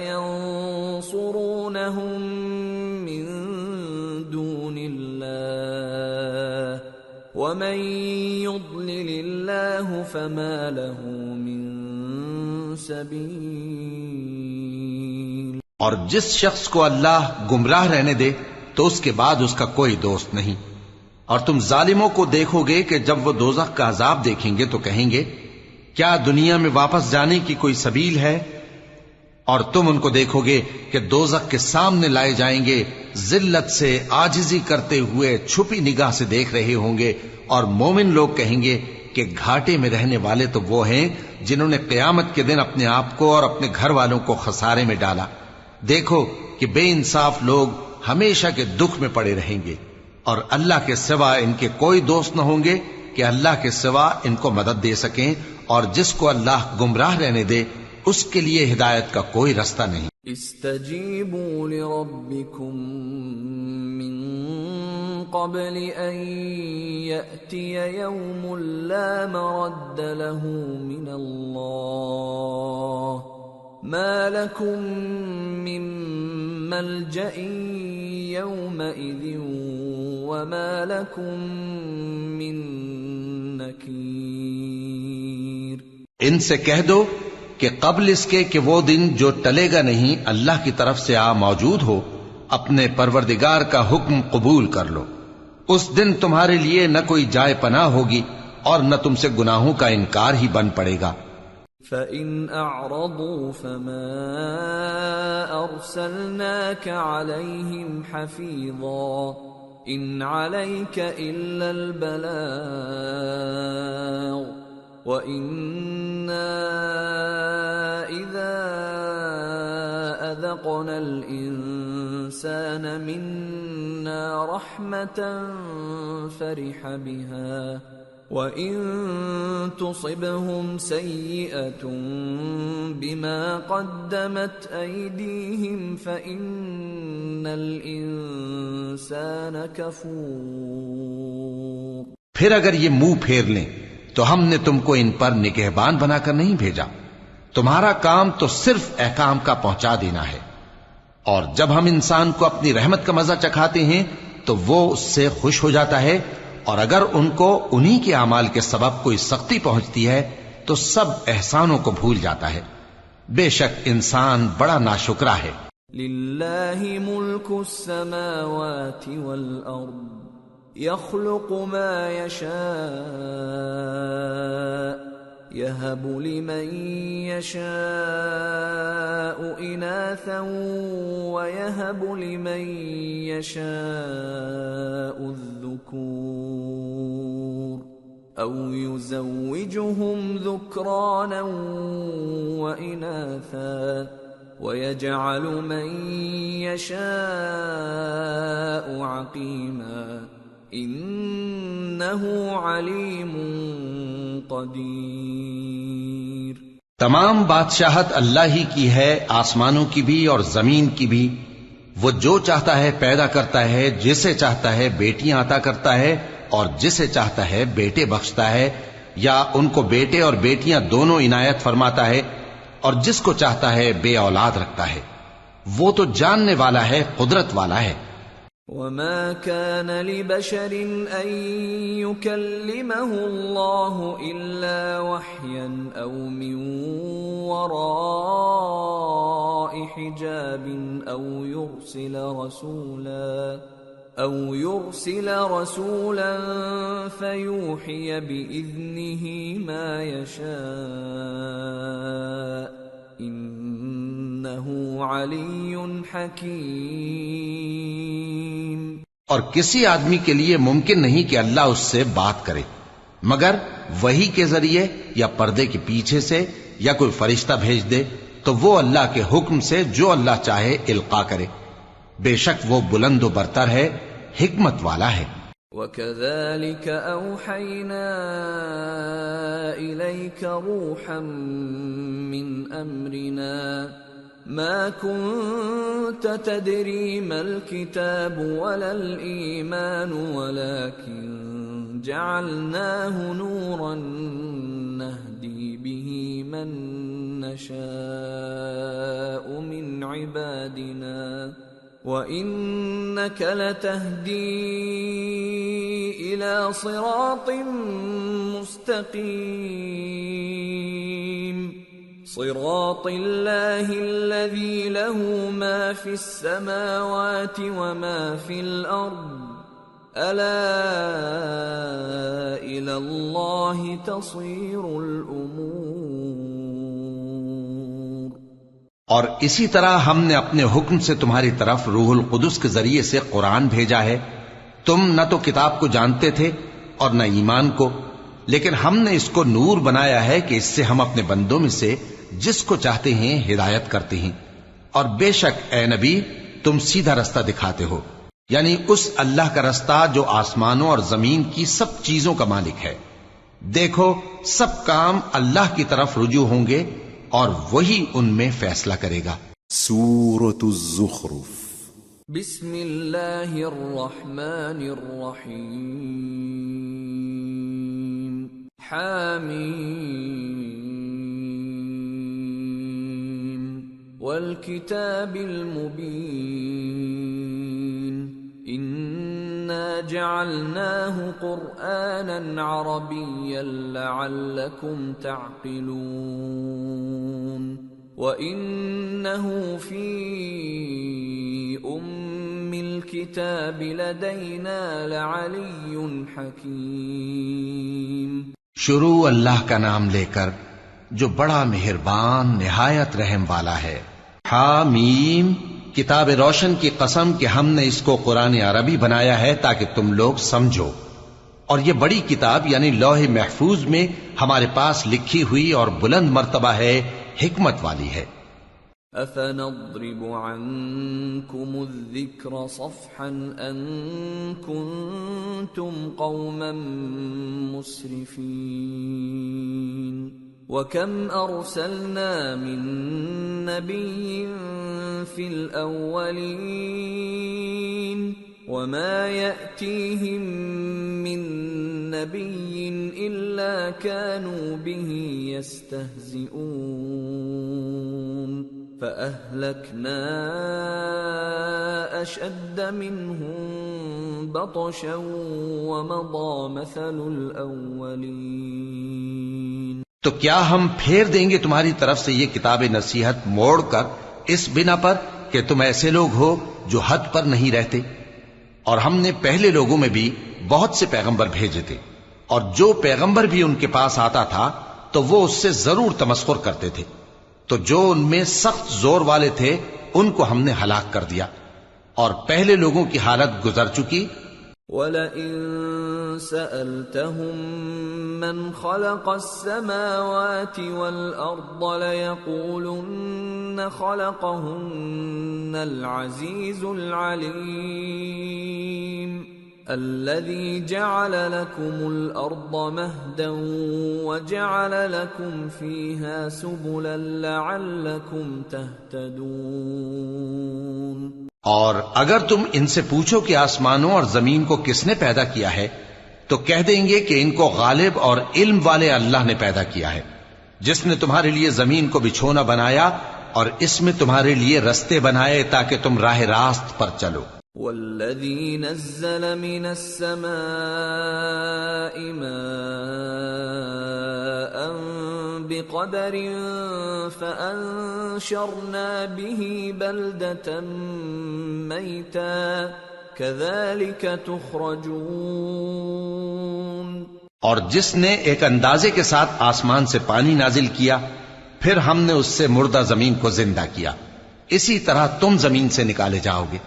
ينصرونهم من دون الله ومن يضلل الله فما له من سبیل۔ اور جس شخص کو اللہ گمراہ رہنے دے تو اس کے بعد اس کا کوئی دوست نہیں۔ اور تم ظالموں کو دیکھو گے کہ جب وہ دوزخ کا عذاب دیکھیں گے تو کہیں گے کیا دنیا میں واپس جانے کی کوئی سبیل ہے؟ اور تم ان کو دیکھو گے کہ دوزخ کے سامنے لائے جائیں گے، ذلت سے عاجزی کرتے ہوئے چھپی نگاہ سے دیکھ رہے ہوں گے، اور مومن لوگ کہیں گے کہ گھاٹے میں رہنے والے تو وہ ہیں جنہوں نے قیامت کے دن اپنے آپ کو اور اپنے گھر والوں کو خسارے میں ڈالا۔ دیکھو کہ بے انصاف لوگ ہمیشہ کے دکھ میں پڑے رہیں گے، اور اللہ کے سوا ان کے کوئی دوست نہ ہوں گے کہ اللہ کے سوا ان کو مدد دے سکیں، اور جس کو اللہ گمراہ رہنے دے اس کے لیے ہدایت کا کوئی رستہ نہیں۔ استجیبوا لربکم من قبل ان یأتی یوم لا مرد له من اللہ ما لکم من ملجأ یومئذ وما لکم من نکیر۔ ان سے کہہ دو کہ قبل اس کے کہ وہ دن جو ٹلے گا نہیں اللہ کی طرف سے موجود ہو، اپنے پروردگار کا حکم قبول کر لو۔ اس دن تمہارے لیے نہ کوئی جائے پناہ ہوگی اور نہ تم سے گناہوں کا انکار ہی بن پڑے گا۔ فَإِنْ أَعْرَضُوا فَمَا أَرْسَلْنَاكَ عَلَيْهِمْ حَفِيظًا إِنْ عَلَيْكَ إِلَّا الْبَلَاغُ وَإِنَّا إِذَا أَذَقْنَا الْإِنسَانَ مِنَّا رَحْمَةً فَرِحَ بِهَا وَإِن تُصِبْهُمْ سَيِّئَةٌ بِمَا قَدَّمَتْ أَيْدِيهِمْ فَإِنَّ الْإِنسَانَ كَفُورٌ۔ پھر اگر یہ منہ پھیر لیں تو ہم نے تم کو ان پر نگہبان بنا کر نہیں بھیجا، تمہارا کام تو صرف احکام کا پہنچا دینا ہے، اور جب ہم انسان کو اپنی رحمت کا مزہ چکھاتے ہیں تو وہ اس سے خوش ہو جاتا ہے، اور اگر ان کو انہی کے اعمال کے سبب کوئی سختی پہنچتی ہے تو سب احسانوں کو بھول جاتا ہے۔ بے شک انسان بڑا ناشکرا ہے۔ للہ ملک السماوات والارض يخلق ما يشاء يهب لمن يشاء إناثا ويهب لمن يشاء الذكور أو يزوجهم ذكرانا وإناثا ويجعل من يشاء عقيما انہ علیم قدیر۔ تمام بادشاہت اللہ ہی کی ہے، آسمانوں کی بھی اور زمین کی بھی۔ وہ جو چاہتا ہے پیدا کرتا ہے، جسے چاہتا ہے بیٹیاں عطا کرتا ہے اور جسے چاہتا ہے بیٹے بخشتا ہے، یا ان کو بیٹے اور بیٹیاں دونوں عنایت فرماتا ہے، اور جس کو چاہتا ہے بے اولاد رکھتا ہے۔ وہ تو جاننے والا ہے، قدرت والا ہے۔ وما كان لبشر أن يكلمه الله إلا وحيا أو من وراء حجاب أو يرسل رسولا فيوحي بإذنه ما يشاء إنه علي حكيم۔ اور کسی آدمی کے لیے ممکن نہیں کہ اللہ اس سے بات کرے مگر وحی کے ذریعے یا پردے کے پیچھے سے یا کوئی فرشتہ بھیج دے تو وہ اللہ کے حکم سے جو اللہ چاہے القا کرے۔ بے شک وہ بلند و برتر ہے، حکمت والا ہے۔ وَكَذَلِكَ أَوْحَيْنَا إِلَيْكَ رُوحًا مِّنْ أَمْرِنَا ما كنت تدري ما الكتاب ولا الإيمان ولكن جعلناه نورا نهدي به من نشاء من عبادنا وإنك لتهدي إلى صراط مستقيم صراط الله الذي له ما في السماوات وما في الأرض ألا إلى الله تصير الأمور. اور اسی طرح ہم نے اپنے حکم سے تمہاری طرف روح القدس کے ذریعے سے قرآن بھیجا ہے. تم نہ تو کتاب کو جانتے تھے اور نہ ایمان کو، لیکن ہم نے اس کو نور بنایا ہے کہ اس سے ہم اپنے بندوں میں سے جس کو چاہتے ہیں ہدایت کرتے ہیں. اور بے شک اے نبی تم سیدھا رستہ دکھاتے ہو، یعنی اس اللہ کا رستہ جو آسمانوں اور زمین کی سب چیزوں کا مالک ہے. دیکھو سب کام اللہ کی طرف رجوع ہوں گے اور وہی ان میں فیصلہ کرے گا. سورة الزخرف. بسم اللہ الرحمن الرحیم. حامیم والکتاب المبین انا جعلناه قرآنا عربیا لعلکم تعقلون وَإِنَّهُ فِي أُمِّ الْكِتَابِ لَدَيْنَا لَعَلِيٌّ حَكِيمٌ. شروع اللہ کا نام لے کر جو بڑا مہربان نہایت رحم والا ہے. حامیم کتاب روشن کی قسم کہ ہم نے اس کو قرآن عربی بنایا ہے تاکہ تم لوگ سمجھو. اور یہ بڑی کتاب یعنی لوح محفوظ میں ہمارے پاس لکھی ہوئی اور بلند مرتبہ ہے، حکمت والی ہے. أَفَنَضْرِبُ عَنْكُمُ الذِّكْرَ صَفْحًا أَن كُنْتُمْ قَوْمًا مُسْرِفِينَ. وَكَمْ أَرْسَلْنَا مِن نَّبِيٍّ فِي الْأَوَّلِينَ وَمَا يَأْتِيهِم مِّن نَّبِيٍّ إِلَّا كَانُوا بِهِ يَسْتَهْزِئُونَ فَأَهْلَكْنَا أَشَدَّ مِنْهُم بَطْشًا وَمَضَىٰ مَثَلُ الْأَوَّلِينَ. تو کیا ہم پھیر دیں گے تمہاری طرف سے یہ کتاب نصیحت موڑ کر اس بنا پر کہ تم ایسے لوگ ہو جو حد پر نہیں رہتے؟ اور ہم نے پہلے لوگوں میں بھی بہت سے پیغمبر بھیجے تھے، اور جو پیغمبر بھی ان کے پاس آتا تھا تو وہ اس سے ضرور تمسخر کرتے تھے. تو جو ان میں سخت زور والے تھے ان کو ہم نے ہلاک کر دیا، اور پہلے لوگوں کی حالت گزر چکی. وَلَئِن سَأَلْتَهُم مَّنْ خَلَقَ السَّمَاوَاتِ وَالْأَرْضَ لَيَقُولُنَّ خَلَقَهُنَّ الْعَزِيزُ الْعَلِيمُ الَّذِي جَعَلَ لَكُمُ الْأَرْضَ مَهْدًا وَجَعَلَ لَكُمْ فِيهَا سُبُلًا لَعَلَّكُمْ تَهْتَدُونَ. اور اگر تم ان سے پوچھو کہ آسمانوں اور زمین کو کس نے پیدا کیا ہے تو کہہ دیں گے کہ ان کو غالب اور علم والے اللہ نے پیدا کیا ہے، جس نے تمہارے لیے زمین کو بچھونا بنایا اور اس میں تمہارے لیے رستے بنائے تاکہ تم راہ راست پر چلو. والذی نزل من السماء ماء بقدر فأنشرنا به بلدة میتا كذلك تخرجون. اور جس نے ایک اندازے کے ساتھ آسمان سے پانی نازل کیا پھر ہم نے اس سے مردہ زمین کو زندہ کیا، اسی طرح تم زمین سے نکالے جاؤ گے.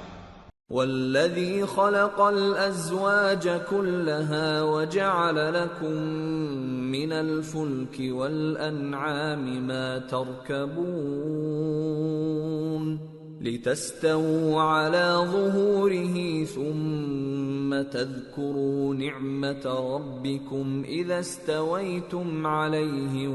والذی خلق الازواج كلها وجعل لكم من الفلك والانعام ما تركبون لتستووا على ظهوره ثم تذكروا نعمة ربكم إذا استويتم عليه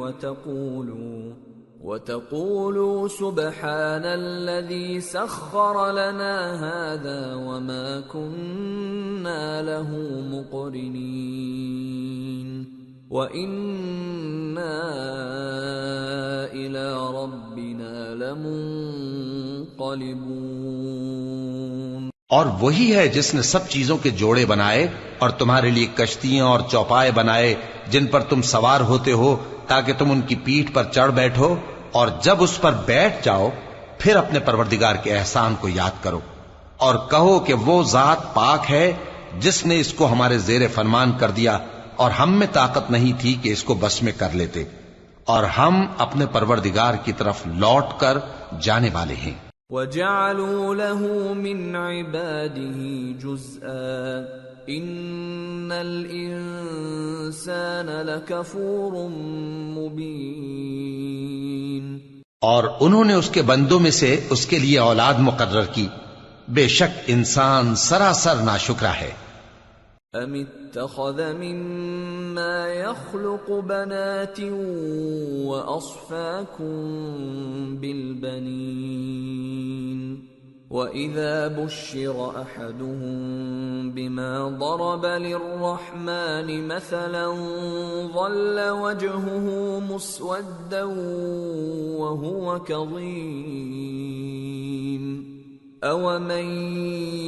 وَتَقُولُوا سُبْحَانَ الَّذِي سَخَّرَ لَنَا هَذَا وَمَا كُنَّا لَهُ مُقْرِنِينَ وَإِنَّا إِلَى رَبِّنَا لَمُنقَلِبُونَ۔ اور وہی ہے جس نے سب چیزوں کے جوڑے بنائے اور تمہارے لیے کشتیاں اور چوپائے بنائے جن پر تم سوار ہوتے ہو تاکہ تم ان کی پیٹھ پر چڑھ بیٹھو، اور جب اس پر بیٹھ جاؤ پھر اپنے پروردگار کے احسان کو یاد کرو اور کہو کہ وہ ذات پاک ہے جس نے اس کو ہمارے زیر فرمان کر دیا اور ہم میں طاقت نہیں تھی کہ اس کو بس میں کر لیتے، اور ہم اپنے پروردگار کی طرف لوٹ کر جانے والے ہیں۔ وَجَعَلُوا لَهُ مِنْ عِبَادِهِ جُزْءًا إِنَّ الْإِنسَانَ لَكَفُورٌ مُبِينٌ۔ اور انہوں نے اس کے بندوں میں سے اس کے لیے اولاد مقرر کی، بے شک انسان سراسر ناشکرا ہے۔ أَمِ اتَّخَذَ مِمَّا يَخْلُقُ بَنَاتٍ وَأَصْفَاكُم بِالْبَنِينَ وَإِذَا بُشِّرَ أَحَدُهُم بِمَا ضَرَبَ لِلرَّحْمَنِ مَثَلًا ظَلَّ وَجْهُهُ مُسْوَدًّا وَهُوَ كَظِيمٌ أَوَمَن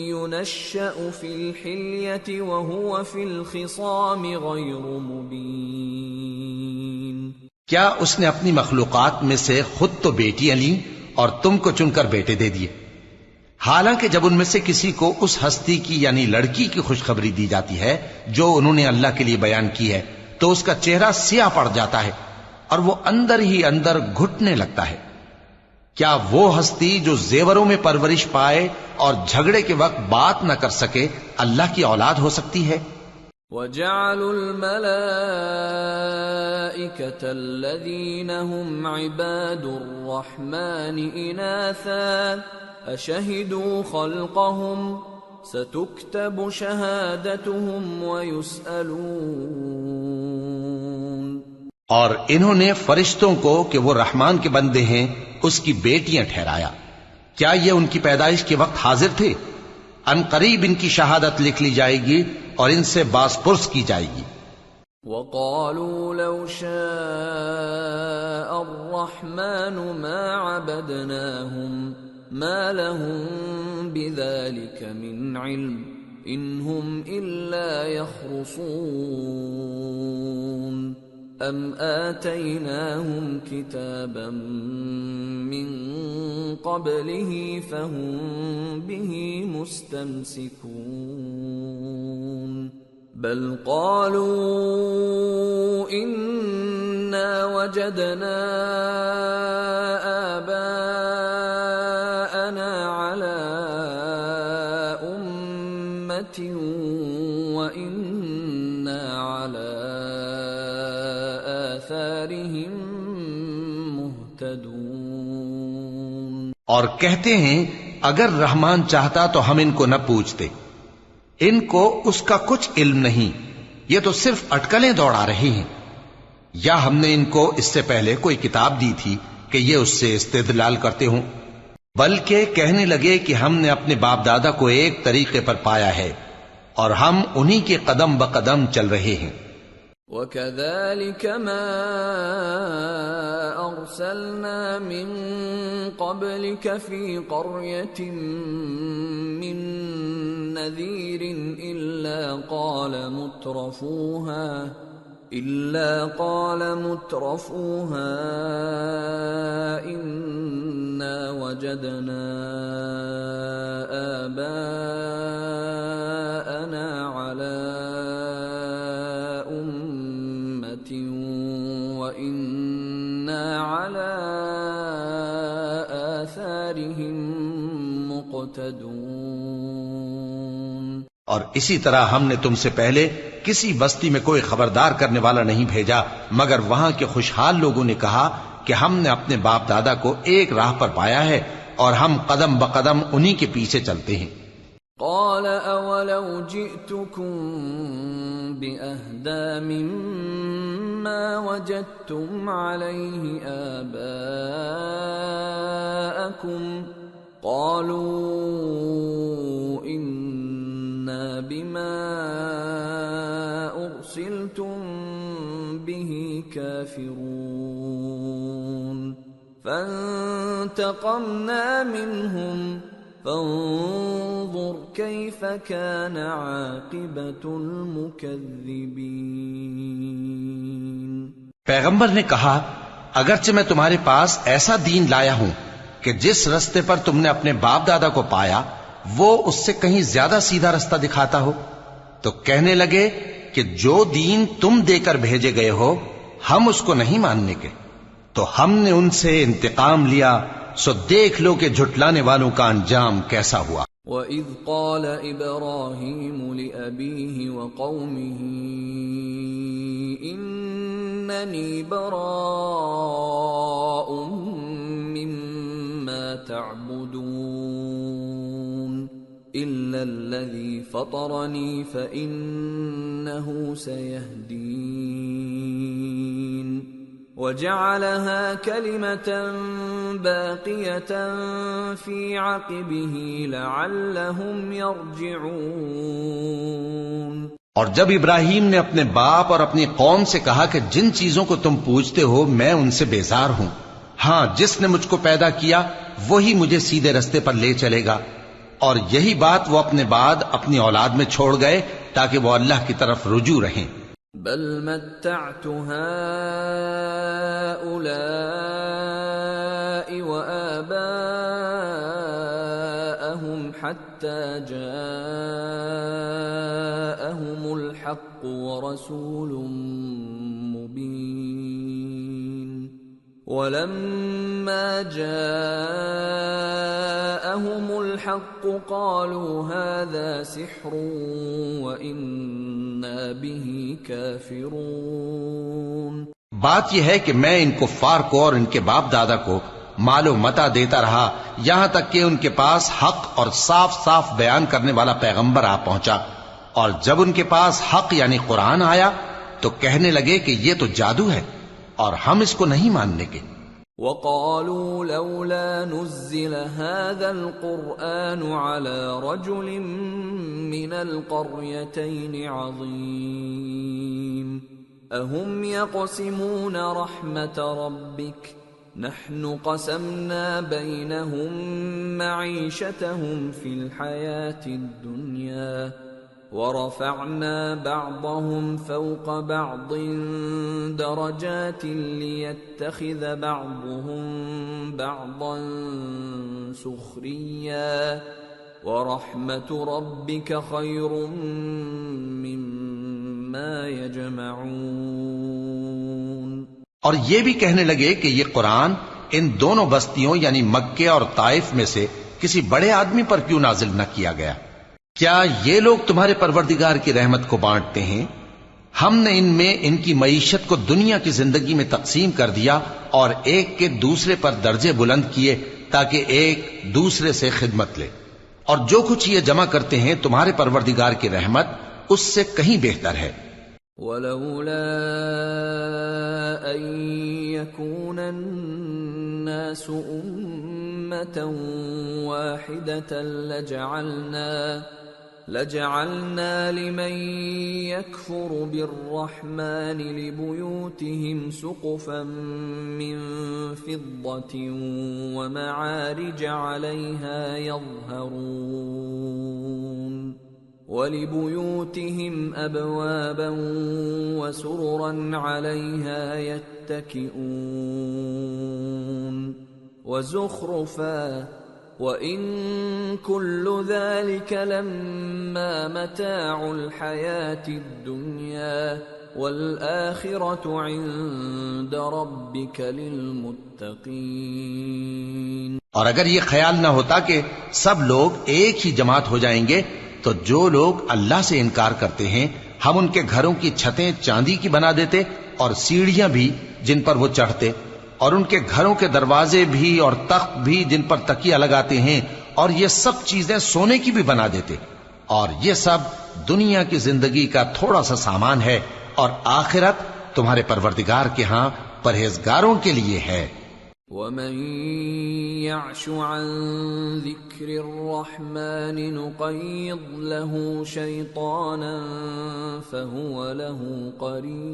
يُنَشَّأُ فِي الْحِلْيَةِ وَهُوَ فِي الْخِصَامِ غَيْرُ مُبِينٍ۔ کیا اس نے اپنی مخلوقات میں سے خود تو بیٹیاں لیں اور تم کو چن کر بیٹے دے دیے، حالانکہ جب ان میں سے کسی کو اس ہستی کی یعنی لڑکی کی خوشخبری دی جاتی ہے جو انہوں نے اللہ کے لیے بیان کی ہے تو اس کا چہرہ سیاہ پڑ جاتا ہے اور وہ اندر ہی اندر گھٹنے لگتا ہے۔ کیا وہ ہستی جو زیوروں میں پرورش پائے اور جھگڑے کے وقت بات نہ کر سکے اللہ کی اولاد ہو سکتی ہے؟ وَجَعَلُوا الْمَلَائِكَةَ الَّذِينَ هُمْ عِبَادُ الرَّحْمَنِ إِنَاثًا أَشَهِدُوا خَلْقَهُمْ سَتُكْتَبُ شَهَادَتُهُمْ وَيُسْأَلُونَ۔ اور انہوں نے فرشتوں کو کہ وہ رحمان کے بندے ہیں اس کی بیٹیاں ٹھہرایا، کیا یہ ان کی پیدائش کے وقت حاضر تھے؟ ان قریب ان کی شہادت لکھ لی جائے گی اور ان سے باز پرس کی جائے گی۔ وَقَالُوا لَوْ شَاءَ الرَّحْمَنُ مَا عَبَدْنَاهُمْ مَا لَهُم بِذَلِكَ مِنْ عِلْمٍ إِنْ هُمْ إِلَّا يَخْرُصُونَ أَمْ آتَيْنَاهُمْ كِتَابًا مِّن قَبْلِهِ فَهُمْ بِهِ مُسْتَمْسِكُونَ بَلْ قَالُوا إِنَّا وَجَدْنَا آبَاءَنَا عَلَى أُمَّةٍ وَإِنَّا عَلَى آثَارِهِم مُهْتَدُونَ۔ اور کہتے ہیں اگر رحمان چاہتا تو ہم ان کو نہ پوچھتے، ان کو اس کا کچھ علم نہیں، یہ تو صرف اٹکلیں دوڑا رہے ہیں، یا ہم نے ان کو اس سے پہلے کوئی کتاب دی تھی کہ یہ اس سے استدلال کرتے ہوں، بلکہ کہنے لگے کہ ہم نے اپنے باپ دادا کو ایک طریقے پر پایا ہے اور ہم انہی کے قدم بقدم چل رہے ہیں۔ وَكَذَلِكَ مَا أَرْسَلْنَا مِن قَبْلِكَ فِي قَرْيَةٍ مِّن نَّذِيرٍ إِلَّا قَالَ مُتْرَفُوهَا إِنَّا وَجَدْنَا آبَاءَنَا عَلَى أُمَّةٍ وَإِنَّا عَلَى آثَارِهِم مُقْتَدُونَ۔ اور اسی طرح ہم نے تم سے پہلے کسی بستی میں کوئی خبردار کرنے والا نہیں بھیجا مگر وہاں کے خوشحال لوگوں نے کہا کہ ہم نے اپنے باپ دادا کو ایک راہ پر پایا ہے اور ہم قدم بقدم انہی کے پیچھے چلتے ہیں۔ قال اولو جئتكم باهدى مما وجدتم عليه آباءكم قالوا انا بما ارسلتم به كافرون فانتقمنا منهم فانظر كيف كان عاقبة المكذبين۔ پیغمبر نے کہا اگرچہ میں تمہارے پاس ایسا دین لایا ہوں کہ جس رستے پر تم نے اپنے باپ دادا کو پایا وہ اس سے کہیں زیادہ سیدھا رستہ دکھاتا ہو، تو کہنے لگے کہ جو دین تم دے کر بھیجے گئے ہو ہم اس کو نہیں ماننے کے، تو ہم نے ان سے انتقام لیا، سو دیکھ لو کہ جھٹلانے والوں کا انجام کیسا ہوا۔ وَإِذْ قَالَ إِبْرَاهِيمُ لِأَبِيهِ وَقَوْمِهِ إِنَّنِي بَرَاءٌ مِّمَّا تَعْبُدُونَ إِلَّا الَّذِي فَطَرَنِي فَإِنَّهُ سَيَهْدِينِ وَجَعَلَهَا كَلِمَةً بَاقِيَةً فِي عَقِبِهِ لَعَلَّهُمْ يَرْجِعُونَ۔ اور جب ابراہیم نے اپنے باپ اور اپنی قوم سے کہا کہ جن چیزوں کو تم پوجتے ہو میں ان سے بیزار ہوں، ہاں جس نے مجھ کو پیدا کیا وہی مجھے سیدھے رستے پر لے چلے گا، اور یہی بات وہ اپنے بعد اپنی اولاد میں چھوڑ گئے تاکہ وہ اللہ کی طرف رجوع رہیں۔ بل متعت هؤلاء وآباءهم حتى جاءهم الحق ورسول مبين ولما جاءهم الحق قالوا هذا سحر وإنا به كافرون۔ بات یہ ہے کہ میں ان کفار کو اور ان کے باپ دادا کو مال و متاع دیتا رہا یہاں تک کہ ان کے پاس حق اور صاف صاف بیان کرنے والا پیغمبر آ پہنچا، اور جب ان کے پاس حق یعنی قرآن آیا تو کہنے لگے کہ یہ تو جادو ہے اور ہم اس کو نہیں ماننے کے۔ وَقَالُوا لَوْلَا نُزِّلَ هَذَا الْقُرْآنُ عَلَى رَجُلٍ مِّنَ الْقَرْيَتَيْنِ عَظِيمٍ أَهُمْ يَقْسِمُونَ رَحْمَةَ رَبِّكَ نَحْنُ قَسَمْنَا بَيْنَهُمْ مَعِيشَتَهُمْ فِي الْحَيَاةِ الدُّنْيَا وَرَفَعْنَا بَعْضَهُمْ فَوْقَ بَعْضٍ دَرَجَاتٍ لِيَتَّخِذَ بَعْضُهُمْ بَعْضًا سُخْرِيًّا وَرَحْمَةُ رَبِّكَ خَيْرٌ مِّمَّا يَجْمَعُونَ۔ اور یہ بھی کہنے لگے کہ یہ قرآن ان دونوں بستیوں یعنی مکے اور طائف میں سے کسی بڑے آدمی پر کیوں نازل نہ کیا گیا؟ کیا یہ لوگ تمہارے پروردگار کی رحمت کو بانٹتے ہیں؟ ہم نے ان میں ان کی معیشت کو دنیا کی زندگی میں تقسیم کر دیا اور ایک کے دوسرے پر درجے بلند کیے تاکہ ایک دوسرے سے خدمت لے، اور جو کچھ یہ جمع کرتے ہیں تمہارے پروردگار کی رحمت اس سے کہیں بہتر ہے۔ وَلَوْلَا أَن يَكُونَ النَّاسُ أُمَّةً وَاحِدَةً لَجَعَلْنَا لِمَن يَكْفُرُ بِالرَّحْمَنِ لِبُيُوتِهِمْ سُقُفًا مِّن فِضَّةٍ وَمَعَارِجَ عَلَيْهَا يَظْهَرُونَ وَلِبُيُوتِهِمْ أَبْوَابًا وَسُرُرًا عَلَيْهَا يَتَّكِئُونَ وَزُخْرُفًا وَإِن كُلُّ ذَلِكَ لَمَّا مَتَاعُ الْحَيَاةِ الدُّنْيَا وَالْآخِرَةُ عِندَ رَبِّكَ لِلْمُتَّقِينَ۔ اور اگر یہ خیال نہ ہوتا کہ سب لوگ ایک ہی جماعت ہو جائیں گے تو جو لوگ اللہ سے انکار کرتے ہیں ہم ان کے گھروں کی چھتیں چاندی کی بنا دیتے اور سیڑھیاں بھی جن پر وہ چڑھتے، اور ان کے گھروں کے دروازے بھی اور تخت بھی جن پر تکیہ لگاتے ہیں اور یہ سب چیزیں سونے کی بھی بنا دیتے، اور یہ سب دنیا کی زندگی کا تھوڑا سا سامان ہے، اور آخرت تمہارے پروردگار کے ہاں پرہیزگاروں کے لیے ہے۔ وَمَن يَعْشُ عَن ذِكْرِ الرَّحْمَنِ نُقَيِّضْ لَهُ شَيْطَانًا فَهُوَ لَهُ قَرِينٌ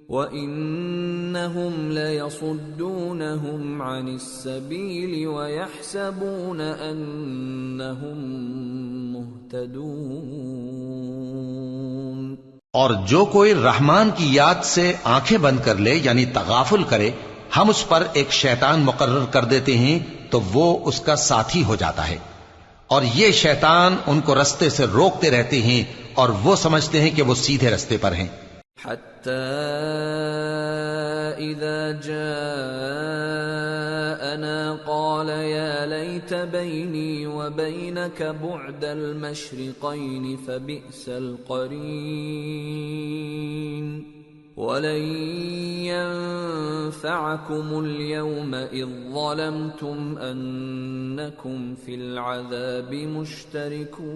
وَإِنَّهُمْ لَيَصُدُّونَهُمْ عَنِ السَّبِيلِ وَيَحْسَبُونَ أَنَّهُمْ مُهْتَدُونَ۔ اور جو کوئی رحمان کی یاد سے آنکھیں بند کر لے یعنی تغافل کرے، ہم اس پر ایک شیطان مقرر کر دیتے ہیں تو وہ اس کا ساتھی ہو جاتا ہے، اور یہ شیطان ان کو رستے سے روکتے رہتے ہیں اور وہ سمجھتے ہیں کہ وہ سیدھے رستے پر ہیں۔ حتى إذا جاءنا قال يا ليت بيني وبينك بعد المشرقين فبئس القرين ولن ينفعكم اليوم إذ ظلمتم أنكم في العذاب مشتركون۔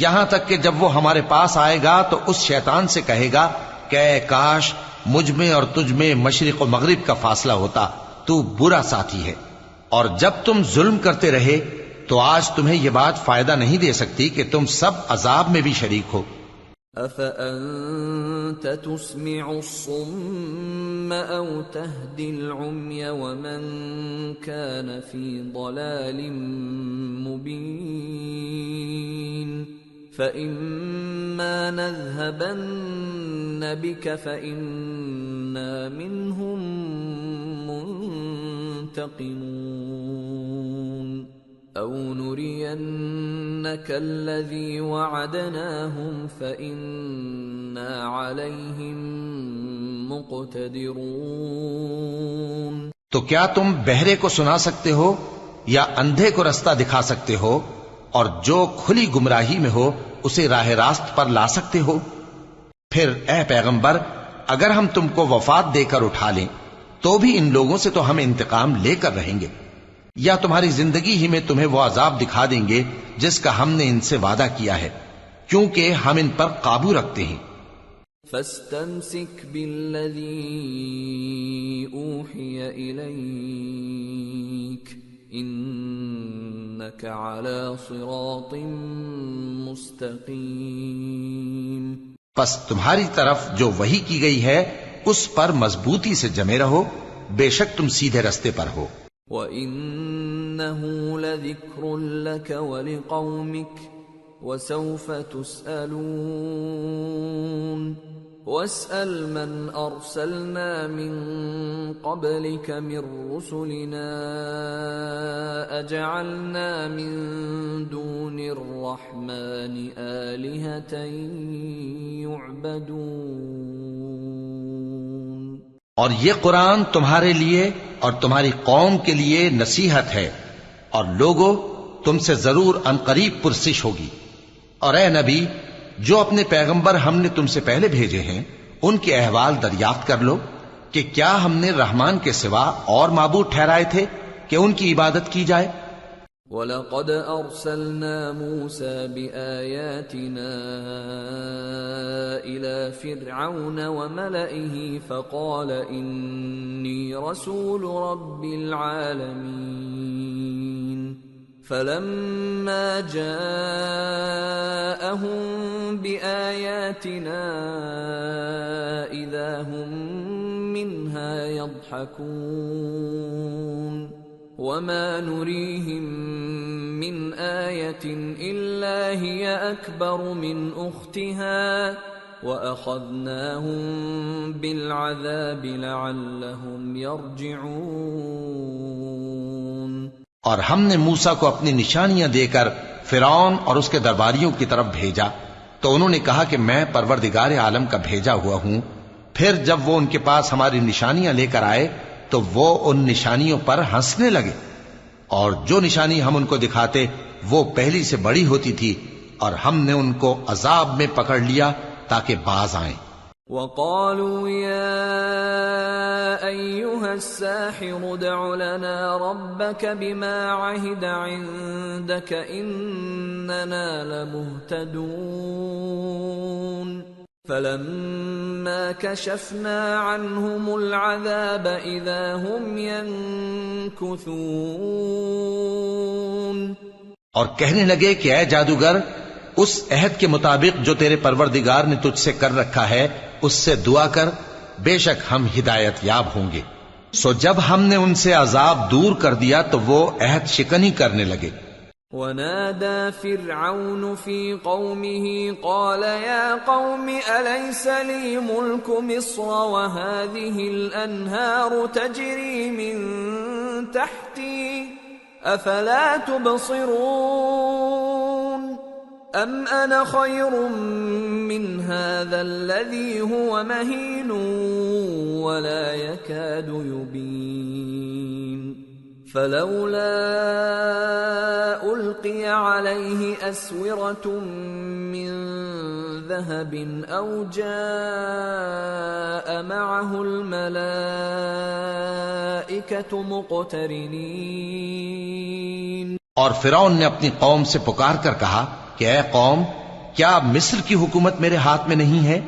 یہاں تک کہ جب وہ ہمارے پاس آئے گا تو اس شیطان سے کہے گا کہ اے کاش مجھ میں اور تجھ میں مشرق و مغرب کا فاصلہ ہوتا، تو برا ساتھی ہے، اور جب تم ظلم کرتے رہے تو آج تمہیں یہ بات فائدہ نہیں دے سکتی کہ تم سب عذاب میں بھی شریک ہو۔ أَفَأَنْتَ تُسْمِعُ الصُّمَّ أَوْ تَهْدِي الْعُمْيَ وَمَنْ كَانَ فِي ضَلَالٍ مُبِينٍ فَإِمَّا نَذْهَبَنَّ بِكَ فَإِنَّا مِنْهُمْ مُنْتَقِمُونَ أَوْ نُرِيَنَّكَ الَّذِي وَعَدْنَاهُمْ فَإِنَّا عَلَيْهِمْ مُقْتَدِرُونَ۔ تو کیا تم بہرے کو سنا سکتے ہو یا اندھے کو رستہ دکھا سکتے ہو، اور جو کھلی گمراہی میں ہو اسے راہ راست پر لا سکتے ہو؟ پھر اے پیغمبر، اگر ہم تم کو وفات دے کر اٹھا لیں تو بھی ان لوگوں سے تو ہم انتقام لے کر رہیں گے، یا تمہاری زندگی ہی میں تمہیں وہ عذاب دکھا دیں گے جس کا ہم نے ان سے وعدہ کیا ہے، کیونکہ ہم ان پر قابو رکھتے ہیں۔ فَاسْتَمْسِكْ بِالَّذِي أُوحِيَ إِلَيْكَ إِنَّكَ عَلَى صِرَاطٍ مُسْتَقِيمٍ۔ پس تمہاری طرف جو وحی کی گئی ہے اس پر مضبوطی سے جمے رہو، بے شک تم سیدھے رستے پر ہو۔ وَإِنَّهُ لَذِكْرٌ لَكَ وَلِقَوْمِكَ وَسَوْفَ تُسْأَلُونَ وَاسْأَلْ مَنْ أَرْسَلْنَا مِنْ قَبْلِكَ مِنْ رُسُلِنَا أَجَعَلْنَا مِنْ دُونِ الرَّحْمَنِ آلِهَةً يُعْبَدُونَ۔ اور یہ قرآن تمہارے لیے اور تمہاری قوم کے لیے نصیحت ہے، اور لوگوں تم سے ضرور عنقریب پرسش ہوگی۔ اور اے نبی، جو اپنے پیغمبر ہم نے تم سے پہلے بھیجے ہیں ان کے احوال دریافت کر لو کہ کیا ہم نے رحمان کے سوا اور معبود ٹھہرائے تھے کہ ان کی عبادت کی جائے؟ وَلَقَدْ أَرْسَلْنَا مُوسَى بِآيَاتِنَا إِلَى فِرْعَوْنَ وَمَلَئِهِ فَقَالَ إِنِّي رَسُولُ رَبِّ الْعَالَمِينَ فَلَمَّا جَاءَهُم بِآيَاتِنَا إِذَا هُم مِّنْهَا يَضْحَكُونَ وَمَا نُرِيهِم مِّنْ آيَةٍ إِلَّا هِيَ أَكْبَرُ مِنْ أُخْتِهَا وَأَخَذْنَاهُم بِالْعَذَابِ لَعَلَّهُمْ يَرْجِعُونَ۔ اور ہم نے موسیٰ کو اپنی نشانیاں دے کر فرعون اور اس کے درباریوں کی طرف بھیجا تو انہوں نے کہا کہ میں پروردگار عالم کا بھیجا ہوا ہوں۔ پھر جب وہ ان کے پاس ہماری نشانیاں لے کر آئے تو وہ ان نشانیوں پر ہنسنے لگے، اور جو نشانی ہم ان کو دکھاتے وہ پہلی سے بڑی ہوتی تھی، اور ہم نے ان کو عذاب میں پکڑ لیا تاکہ باز آئیں۔ وَقَالُوا يَا أيها الساحر ادع لنا ربك بما عهد عندك إننا لمهتدون فلما كشفنا عنهم العذاب إذا هم ينكثون اور کہنے لگے کہ اے جادوگر اس عہد کے مطابق جو تیرے پروردگار نے تجھ سے کر رکھا ہے اس سے دعا کر، بے شک ہم ہدایت یاب ہوں گے۔ سو جب ہم نے ان سے عذاب دور کر دیا تو وہ عہد شکنی کرنے لگے۔ وَنَادَى فِرْعَوْنُ فِي قَوْمِهِ قَالَ يَا قَوْمِ أَلَيْسَ لِي مُلْكُ مِصْرَ وَهَٰذِهِ الْأَنْهَارُ تَجْرِي مِن تَحْتِي أَفَلَا تُبْصِرُونَ أَمْ أَنَا خَيْرٌ مِّنْ هَٰذَا الَّذِي هُوَ مَهِينٌ وَلَا يَكَادُ يُبِينُ فَلَوْلَا أُلْقِيَ عَلَيْهِ أَسْوِرَةٌ مِّن ذَهَبٍ أَوْ جَاءَ مَعَهُ الْمَلَائِكَةُ مُقْتَرِنِينَ اور فرعون نے اپنی قوم سے پکار کر کہا کہ اے قوم، کیا مصر کی حکومت میرے ہاتھ میں نہیں ہے؟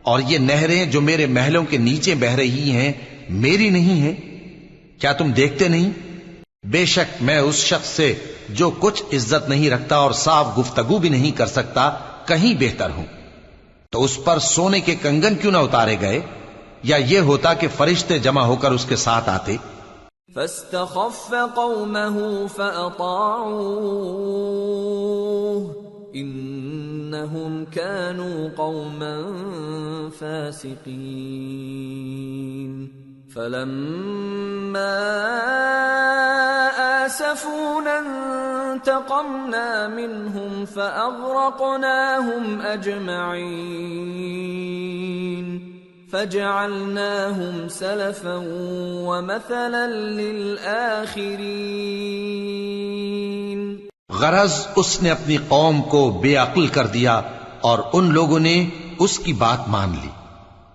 اور یہ نہریں جو میرے محلوں کے نیچے بہہ رہی ہیں میری نہیں ہیں؟ کیا تم دیکھتے نہیں؟ بے شک میں اس شخص سے جو کچھ عزت نہیں رکھتا اور صاف گفتگو بھی نہیں کر سکتا کہیں بہتر ہوں۔ تو اس پر سونے کے کنگن کیوں نہ اتارے گئے، یا یہ ہوتا کہ فرشتے جمع ہو کر اس کے ساتھ آتے۔ فاستخف قومه فأطاعوه إنهم كانوا قوما فاسقين فلما آسفونا انتقمنا منهم فأغرقناهم أجمعين فجعلناهم سلفا ومثلا للآخرين۔ غرض اس نے اپنی قوم کو بے عقل کر دیا اور ان لوگوں نے اس کی بات مان لی،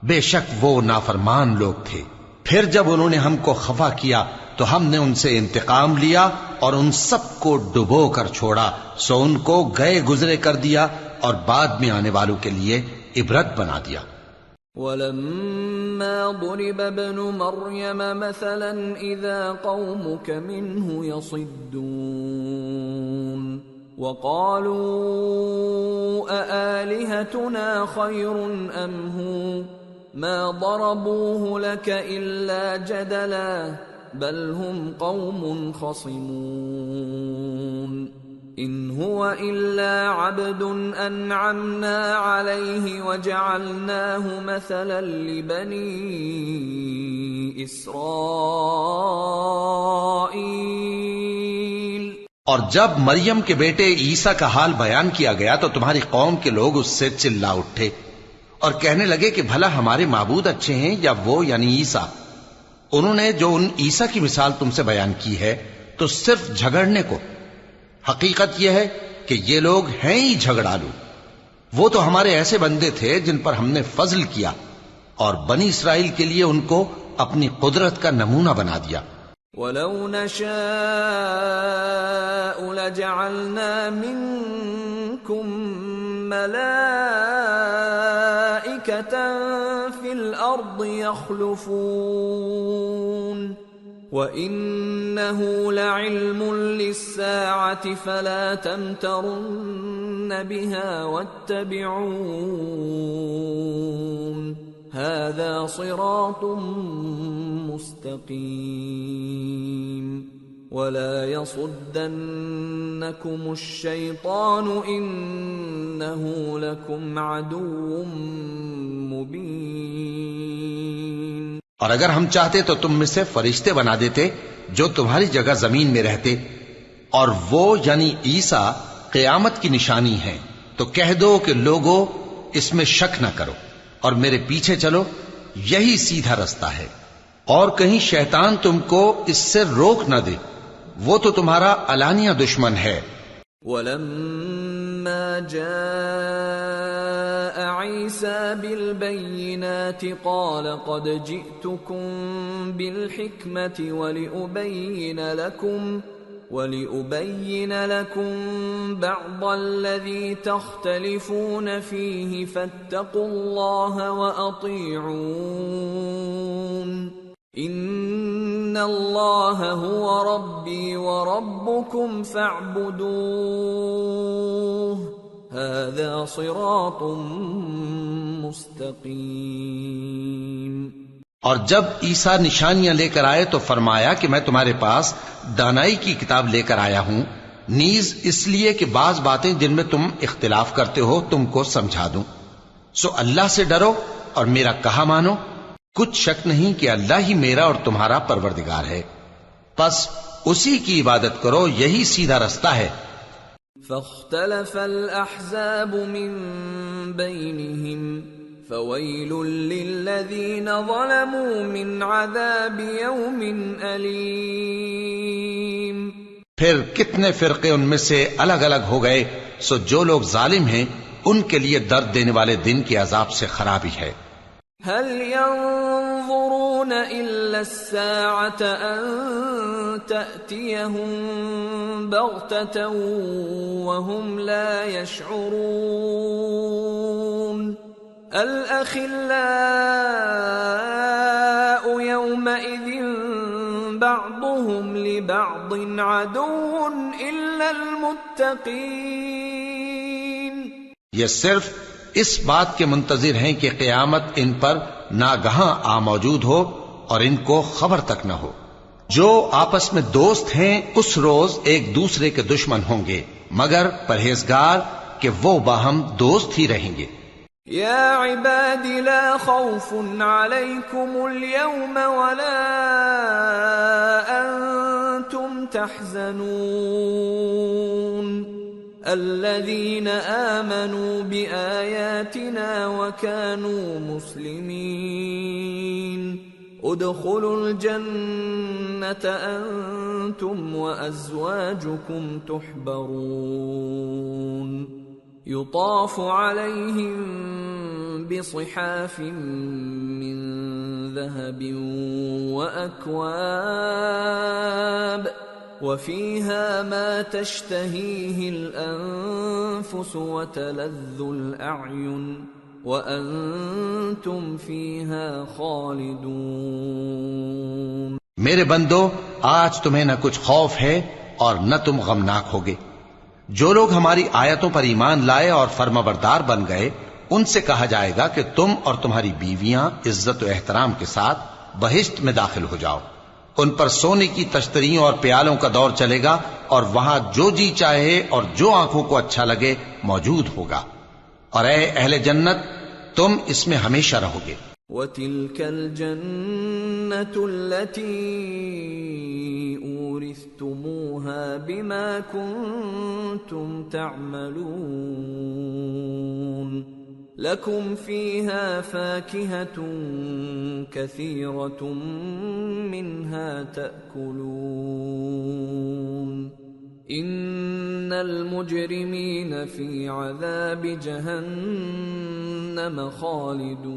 بے شک وہ نافرمان لوگ تھے۔ پھر جب انہوں نے ہم کو خفا کیا تو ہم نے ان سے انتقام لیا اور ان سب کو ڈبو کر چھوڑا، سو ان کو گئے گزرے کر دیا اور بعد میں آنے والوں کے لیے عبرت بنا دیا۔ وَلَمَّا ضُرِبَ ابْنُ مَرْيَمَ مَثَلًا إِذَا قَوْمُكَ مِنْهُ يَصِدُّونَ وَقَالُوا أَآلِهَتُنَا خَيْرٌ أَمْ هُوَ مَا ضَرَبُوهُ لَكَ إِلَّا جَدَلًا بَلْ هُمْ قَوْمٌ خَصِمُونَ إِنْ هُوَ إِلَّا عَبْدٌ أَنْعَمْنَا عَلَيْهِ وَجَعَلْنَاهُ مَثَلًا لِبَنِي إِسْرَائِيلَ۔ اور جب مریم کے بیٹے عیسیٰ کا حال بیان کیا گیا تو تمہاری قوم کے لوگ اس سے چلا اٹھے اور کہنے لگے کہ بھلا ہمارے معبود اچھے ہیں یا وہ یعنی عیسیٰ؟ انہوں نے جو ان عیسیٰ کی مثال تم سے بیان کی ہے تو صرف جھگڑنے کو۔ حقیقت یہ ہے کہ یہ لوگ ہیں ہی جھگڑالو۔ وہ تو ہمارے ایسے بندے تھے جن پر ہم نے فضل کیا اور بنی اسرائیل کے لیے ان کو اپنی قدرت کا نمونہ بنا دیا۔ وَلَوْ نَشَاءُ لَجَعَلْنَا مِنْكُمْ مَلَائِكَةً فِي الْأَرْضِ يَخْلُفُونَ وَإِنَّهُ لَعِلْمٌ لِلسَّاعَةِ فَلَا تَمْتَرُنَّ بِهَا وَاتَّبِعُونِ هَذَا صِرَاطٌ مُسْتَقِيمٌ وَلَا يَصُدَّنَّكُمُ الشَّيْطَانُ إِنَّهُ لَكُمْ عَدُوٌّ مُبِينٌ۔ اور اگر ہم چاہتے تو تم میں سے فرشتے بنا دیتے جو تمہاری جگہ زمین میں رہتے، اور وہ یعنی عیسیٰ قیامت کی نشانی ہیں۔ تو کہہ دو کہ لوگوں اس میں شک نہ کرو اور میرے پیچھے چلو، یہی سیدھا رستہ ہے، اور کہیں شیطان تم کو اس سے روک نہ دے، وہ تو تمہارا علانیہ دشمن ہے۔ وَلَمَّا فلما جاء عيسى بالبينات قال قد جئتكم بالحكمة ولأبين لكم بعض الذي تختلفون فيه فاتقوا الله وأطيعون إن الله هو ربي وربكم فاعبدوه هذا صراط مستقيم۔ اور جب عیسیٰ نشانیاں لے کر آئے تو فرمایا کہ میں تمہارے پاس دانائی کی کتاب لے کر آیا ہوں، نیز اس لیے کہ بعض باتیں جن میں تم اختلاف کرتے ہو تم کو سمجھا دوں۔ سو اللہ سے ڈرو اور میرا کہا مانو، کچھ شک نہیں کہ اللہ ہی میرا اور تمہارا پروردگار ہے، پس اسی کی عبادت کرو، یہی سیدھا رستہ ہے۔ فاختلف الأحزاب من بينهم فويل للذين ظلموا من عذاب يوم أليم۔ پھر کتنے فرقے ان میں سے الگ الگ ہو گئے، سو جو لوگ ظالم ہیں ان کے لیے درد دینے والے دن کے عذاب سے خرابی ہے۔ هل ينظرون إلا الساعة أن تأتيهم بغتة وهم لا يشعرون الأخلاء يومئذ بعضهم لبعض عدو إلا المتقين۔ یہ صرف اس بات کے منتظر ہیں کہ قیامت ان پر ناگہاں آ موجود ہو اور ان کو خبر تک نہ ہو۔ جو آپس میں دوست ہیں اس روز ایک دوسرے کے دشمن ہوں گے، مگر پرہیزگار کہ وہ باہم دوست ہی رہیں گے۔ یا عباد لا خوف علیکم اليوم ولا انتم تحزنون الذين آمنوا بآياتنا وكانوا مسلمين ادخلوا الجنة أنتم وأزواجكم تحبرون يطاف عليهم بصحاف من ذهب وأكواب وفيها ما تشتهيه الأنفس وتلذ الأعين وأنتم فيها خالدون۔ میرے بندو، آج تمہیں نہ کچھ خوف ہے اور نہ تم غمناک ہوگے۔ جو لوگ ہماری آیتوں پر ایمان لائے اور فرمانبردار بن گئے ان سے کہا جائے گا کہ تم اور تمہاری بیویاں عزت و احترام کے ساتھ بہشت میں داخل ہو جاؤ۔ ان پر سونے کی تشتریوں اور پیالوں کا دور چلے گا اور وہاں جو جی چاہے اور جو آنکھوں کو اچھا لگے موجود ہوگا، اور اے اہل جنت تم اس میں ہمیشہ رہو گے۔ وَتِلْكَ الْجَنَّةُ الَّتِي أُورِثْتُمُوهَا بِمَا كُنْتُمْ تَعْمَلُونَ لَكُمْ فِيهَا فَاكِهَةٌ كَثِيرَةٌ مِنْهَا تَأْكُلُونَ إِنَّ الْمُجْرِمِينَ فِي عَذَابِ جَهَنَّمَ خَالِدُونَ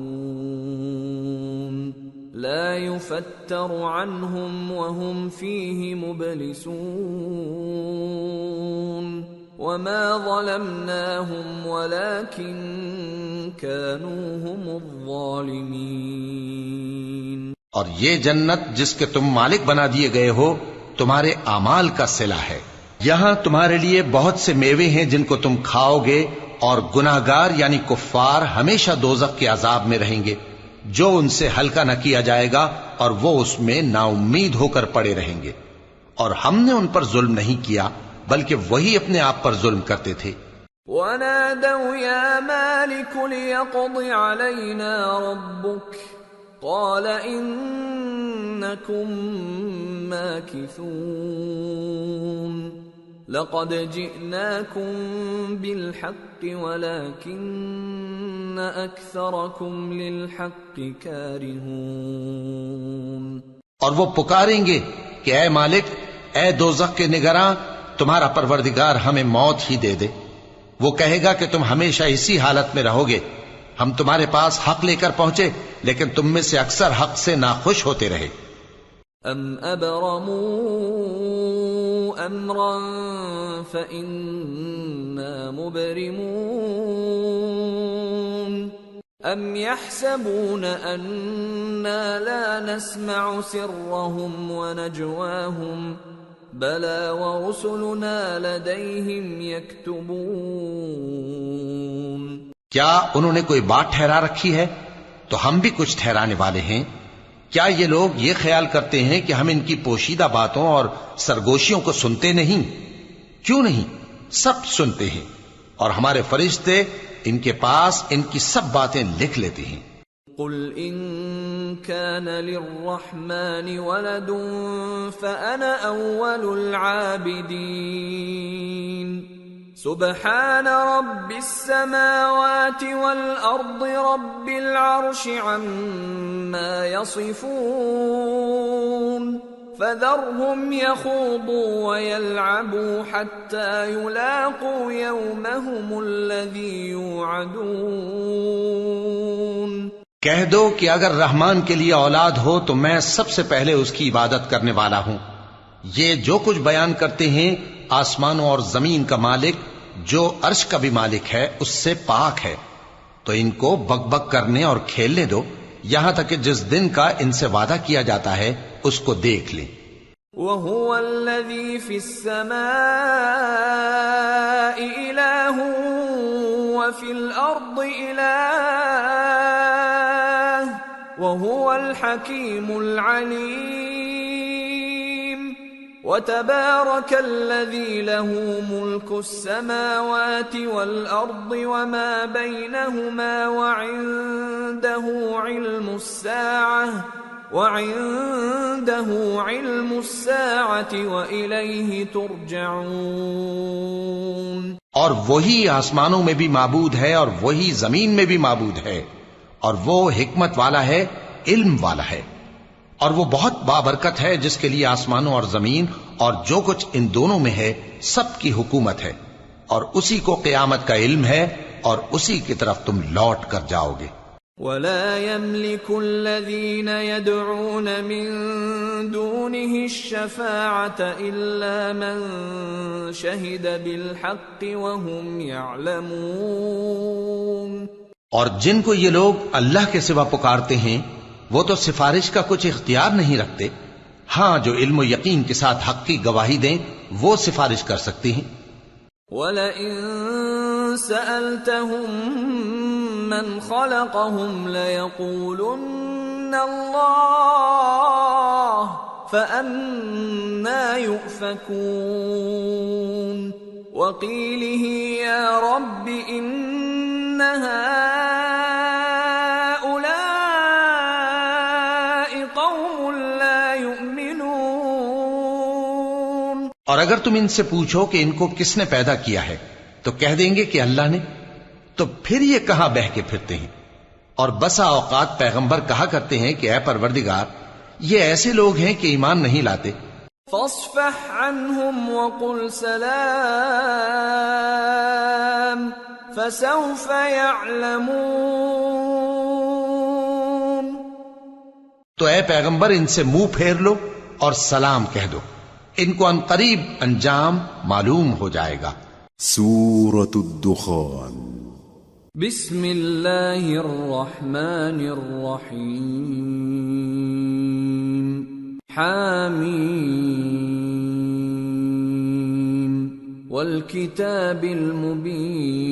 لَا يُفَتَّرُ عَنْهُمْ وَهُمْ فِيهِ مُبْلِسُونَ وَمَا ظَلَمْنَاهُمْ وَلَكِنْ كَانُوا هُمُ الظَّالِمِينَ۔ اور یہ جنت جس کے تم مالک بنا دیے گئے ہو تمہارے اعمال کا صلہ ہے۔ یہاں تمہارے لیے بہت سے میوے ہیں جن کو تم کھاؤ گے، اور گناہگار یعنی کفار ہمیشہ دوزخ کے عذاب میں رہیں گے جو ان سے ہلکا نہ کیا جائے گا، اور وہ اس میں نا امید ہو کر پڑے رہیں گے۔ اور ہم نے ان پر ظلم نہیں کیا بلکہ وہی اپنے آپ پر ظلم کرتے تھے۔ وَنَادَوْا يَا مَالِكُ لِيَقْضِ عَلَيْنَا رَبُّكَ قَالَ إِنَّكُمْ مَاكِثُونَ لَقَدْ جِئْنَاكُمْ بِالْحَقِّ وَلَكِنَّ أَكْثَرَكُمْ لِلْحَقِّ كَارِهُونَ۔ اور وہ پکاریں گے کہ اے مالک، اے دوزخ کے نگراں، تمہارا پروردگار ہمیں موت ہی دے دے، وہ کہے گا کہ تم ہمیشہ اسی حالت میں رہو گے، ہم تمہارے پاس حق لے کر پہنچے لیکن تم میں سے اکثر حق سے ناخوش ہوتے رہے۔ ام ابرموا امرا فإنا مبرمون ام يحسبون أنا لا نسمع سرهم ونجواهم بلى ورسلنا لديهم يكتبون۔ کیا انہوں نے کوئی بات ٹھہرا رکھی ہے؟ تو ہم بھی کچھ ٹھہرانے والے ہیں۔ کیا یہ لوگ یہ خیال کرتے ہیں کہ ہم ان کی پوشیدہ باتوں اور سرگوشیوں کو سنتے نہیں؟ کیوں نہیں، سب سنتے ہیں، اور ہمارے فرشتے ان کے پاس ان کی سب باتیں لکھ لیتے ہیں۔ قل ان كان للرحمن ولد فأنا أول العابدين سبحان رب السماوات والأرض رب العرش عما يصفون فذرهم يخوضوا ويلعبوا حتى يلاقوا يومهم الذي يوعدون۔ کہہ دو کہ اگر رحمان کے لیے اولاد ہو تو میں سب سے پہلے اس کی عبادت کرنے والا ہوں۔ یہ جو کچھ بیان کرتے ہیں آسمانوں اور زمین کا مالک جو عرش کا بھی مالک ہے اس سے پاک ہے، تو ان کو بک بک کرنے اور کھیلنے دو یہاں تک کہ جس دن کا ان سے وعدہ کیا جاتا ہے اس کو دیکھ لیں۔ وَهُوَ الَّذِي فِي السَّمَاءِ إِلَٰهٌ وَفِي الْأَرْضِ إِلَٰهٌ وَهُوَ الْحَكِيمُ الْعَلِيمُ۔ وَتَبَارَكَ الَّذِي لَهُ مُلْكُ السَّمَاوَاتِ وَالْأَرْضِ وَمَا بَيْنَهُمَا وَعِندَهُ عِلْمُ السَّاعَةِ وَإِلَيْهِ تُرْجَعُونَ۔ اور وہی آسمانوں میں بھی معبود ہے اور وہی زمین میں بھی معبود ہے، اور وہ حکمت والا ہے، علم والا ہے، اور وہ بہت بابرکت ہے جس کے لیے آسمانوں اور زمین اور جو کچھ ان دونوں میں ہے سب کی حکومت ہے، اور اسی کو قیامت کا علم ہے اور اسی کی طرف تم لوٹ کر جاؤ گے۔ وَلَا يَمْلِكُ الَّذِينَ يَدْعُونَ مِن دُونِهِ الشَّفَاعَةَ إِلَّا مَن شَهِدَ بِالْحَقِّ وَهُمْ يَعْلَمُونَ۔ اور جن کو یہ لوگ اللہ کے سوا پکارتے ہیں وہ تو سفارش کا کچھ اختیار نہیں رکھتے، ہاں جو علم و یقین کے ساتھ حق کی گواہی دیں وہ سفارش کر سکتے ہیں۔ وَلَئِن سَأَلْتَهُم مَّنْ خَلَقَهُمْ لَيَقُولُنَّ اللَّهُ فَأَنَّىٰ يُؤْفَكُونَ۔ وَقِيلِهِ يَا رَبِّ إِنَّ هَٰؤُلَاءِ قَوْمٌ لَّا يُؤْمِنُونَ۔ اور اگر تم ان سے پوچھو کہ ان کو کس نے پیدا کیا ہے تو کہہ دیں گے کہ اللہ نے، تو پھر یہ کہاں بہہ کے پھرتے ہیں۔ اور بسا اوقات پیغمبر کہا کرتے ہیں کہ اے پروردگار یہ ایسے لوگ ہیں کہ ایمان نہیں لاتے۔ فاصفح عنهم وقل سلام فسوف يعلمون۔ تو اے پیغمبر ان سے منہ پھیر لو اور سلام کہہ دو، ان کو ان قریب انجام معلوم ہو جائے گا۔ سورة الدخان۔ بسم اللہ الرحمن الرحیم۔ حامیم والکتاب المبین۔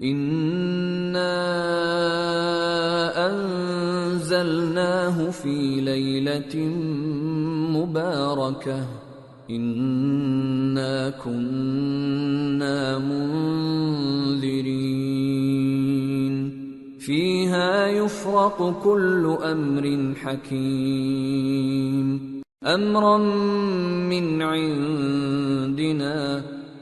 انا انزلناہ فی لیلۃ مبارکہ انا كنا منذرين فيها يفرق كل امر حكيم امرا من عندنا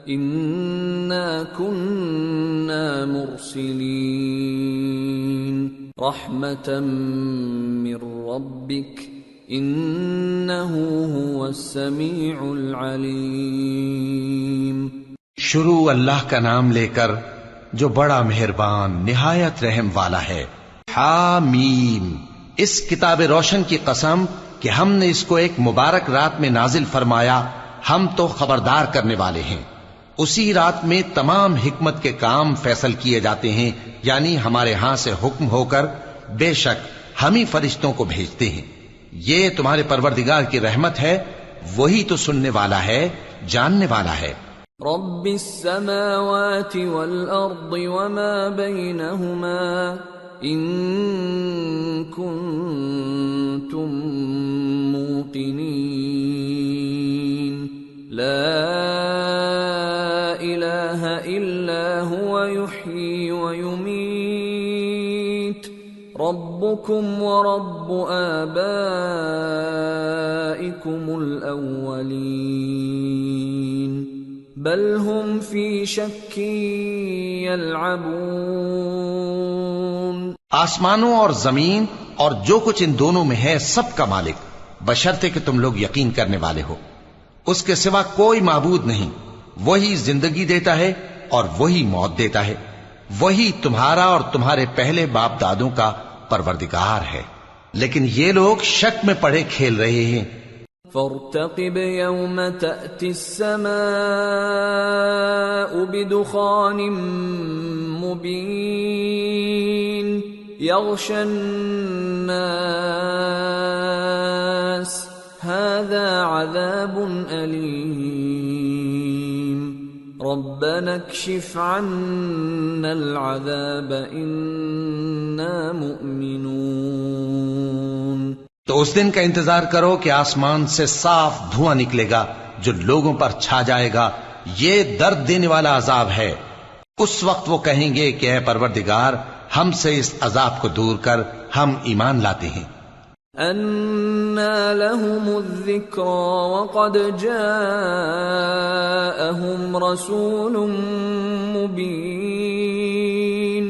انا كنا مرسلين رحمة من ربك انه هو السميع العليم۔ شروع اللہ کا نام لے کر جو بڑا مہربان نہایت رحم والا ہے۔ حامیم، اس کتاب روشن کی قسم کہ ہم نے اس کو ایک مبارک رات میں نازل فرمایا، ہم تو خبردار کرنے والے ہیں۔ اسی رات میں تمام حکمت کے کام فیصل کیے جاتے ہیں، یعنی ہمارے ہاں سے حکم ہو کر بے شک ہم ہی فرشتوں کو بھیجتے ہیں۔ یہ تمہارے پروردگار کی رحمت ہے، وہی تو سننے والا ہے، جاننے والا ہے۔ رب السماوات والأرض وما بينهما إن كنتم موقنين لا إله إلا هو يحيي ويميت ربكم ورب آبائكم الأولين بل هم في شك يلعبون۔ آسمانوں اور زمین اور جو کچھ ان دونوں میں ہے سب کا مالک، بشرطے کہ تم لوگ یقین کرنے والے ہو۔ اس کے سوا کوئی معبود نہیں، وہی زندگی دیتا ہے اور وہی موت دیتا ہے، وہی تمہارا اور تمہارے پہلے باپ دادوں کا پروردگار ہے، لیکن یہ لوگ شک میں پڑے کھیل رہے ہیں۔ فارتقب يوم تأتي السماء بدخان مبين يغشى الناس هذا عذاب أليم ربنا اكشف عنا العذاب إنا مؤمنون۔ تو اس دن کا انتظار کرو کہ آسمان سے صاف دھواں نکلے گا جو لوگوں پر چھا جائے گا، یہ درد دینے والا عذاب ہے۔ اس وقت وہ کہیں گے کہ اے پروردگار ہم سے اس عذاب کو دور کر، ہم ایمان لاتے ہیں۔ أَنَّى لَهُمُ الذِّكْرَى وَقَدْ جَاءَهُمْ رَسُولٌ مُبِينٌ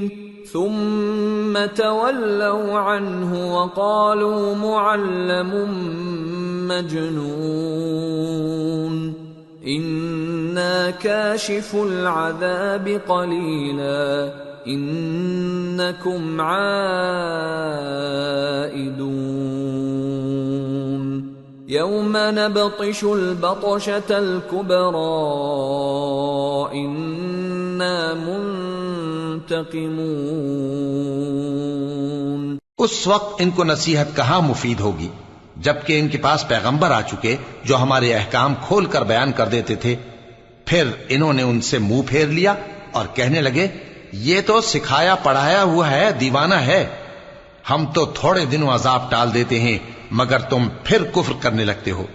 ثُمَّ تَوَلَّوْا عَنْهُ وَقَالُوا مُعَلَّمٌ مَجْنُونٌ إِنَّا كَاشِفُو الْعَذَابِ قَلِيلًا إِنَّكُمْ عَائِدُونَ يَوْمَ نَبْطِشُ الْبَطْشَةَ الْكُبْرَى إِنَّا منتقمون۔ اس وقت ان کو نصیحت کہاں مفید ہوگی جبکہ ان کے پاس پیغمبر آ چکے جو ہمارے احکام کھول کر بیان کر دیتے تھے۔ پھر انہوں نے ان سے منہ پھیر لیا اور کہنے لگے یہ تو سکھایا پڑھایا ہوا ہے، دیوانہ ہے، ہم تو تھوڑے دنوں عذاب ٹال دیتے ہیں مگر تم پھر کفر کرنے لگتے ہو۔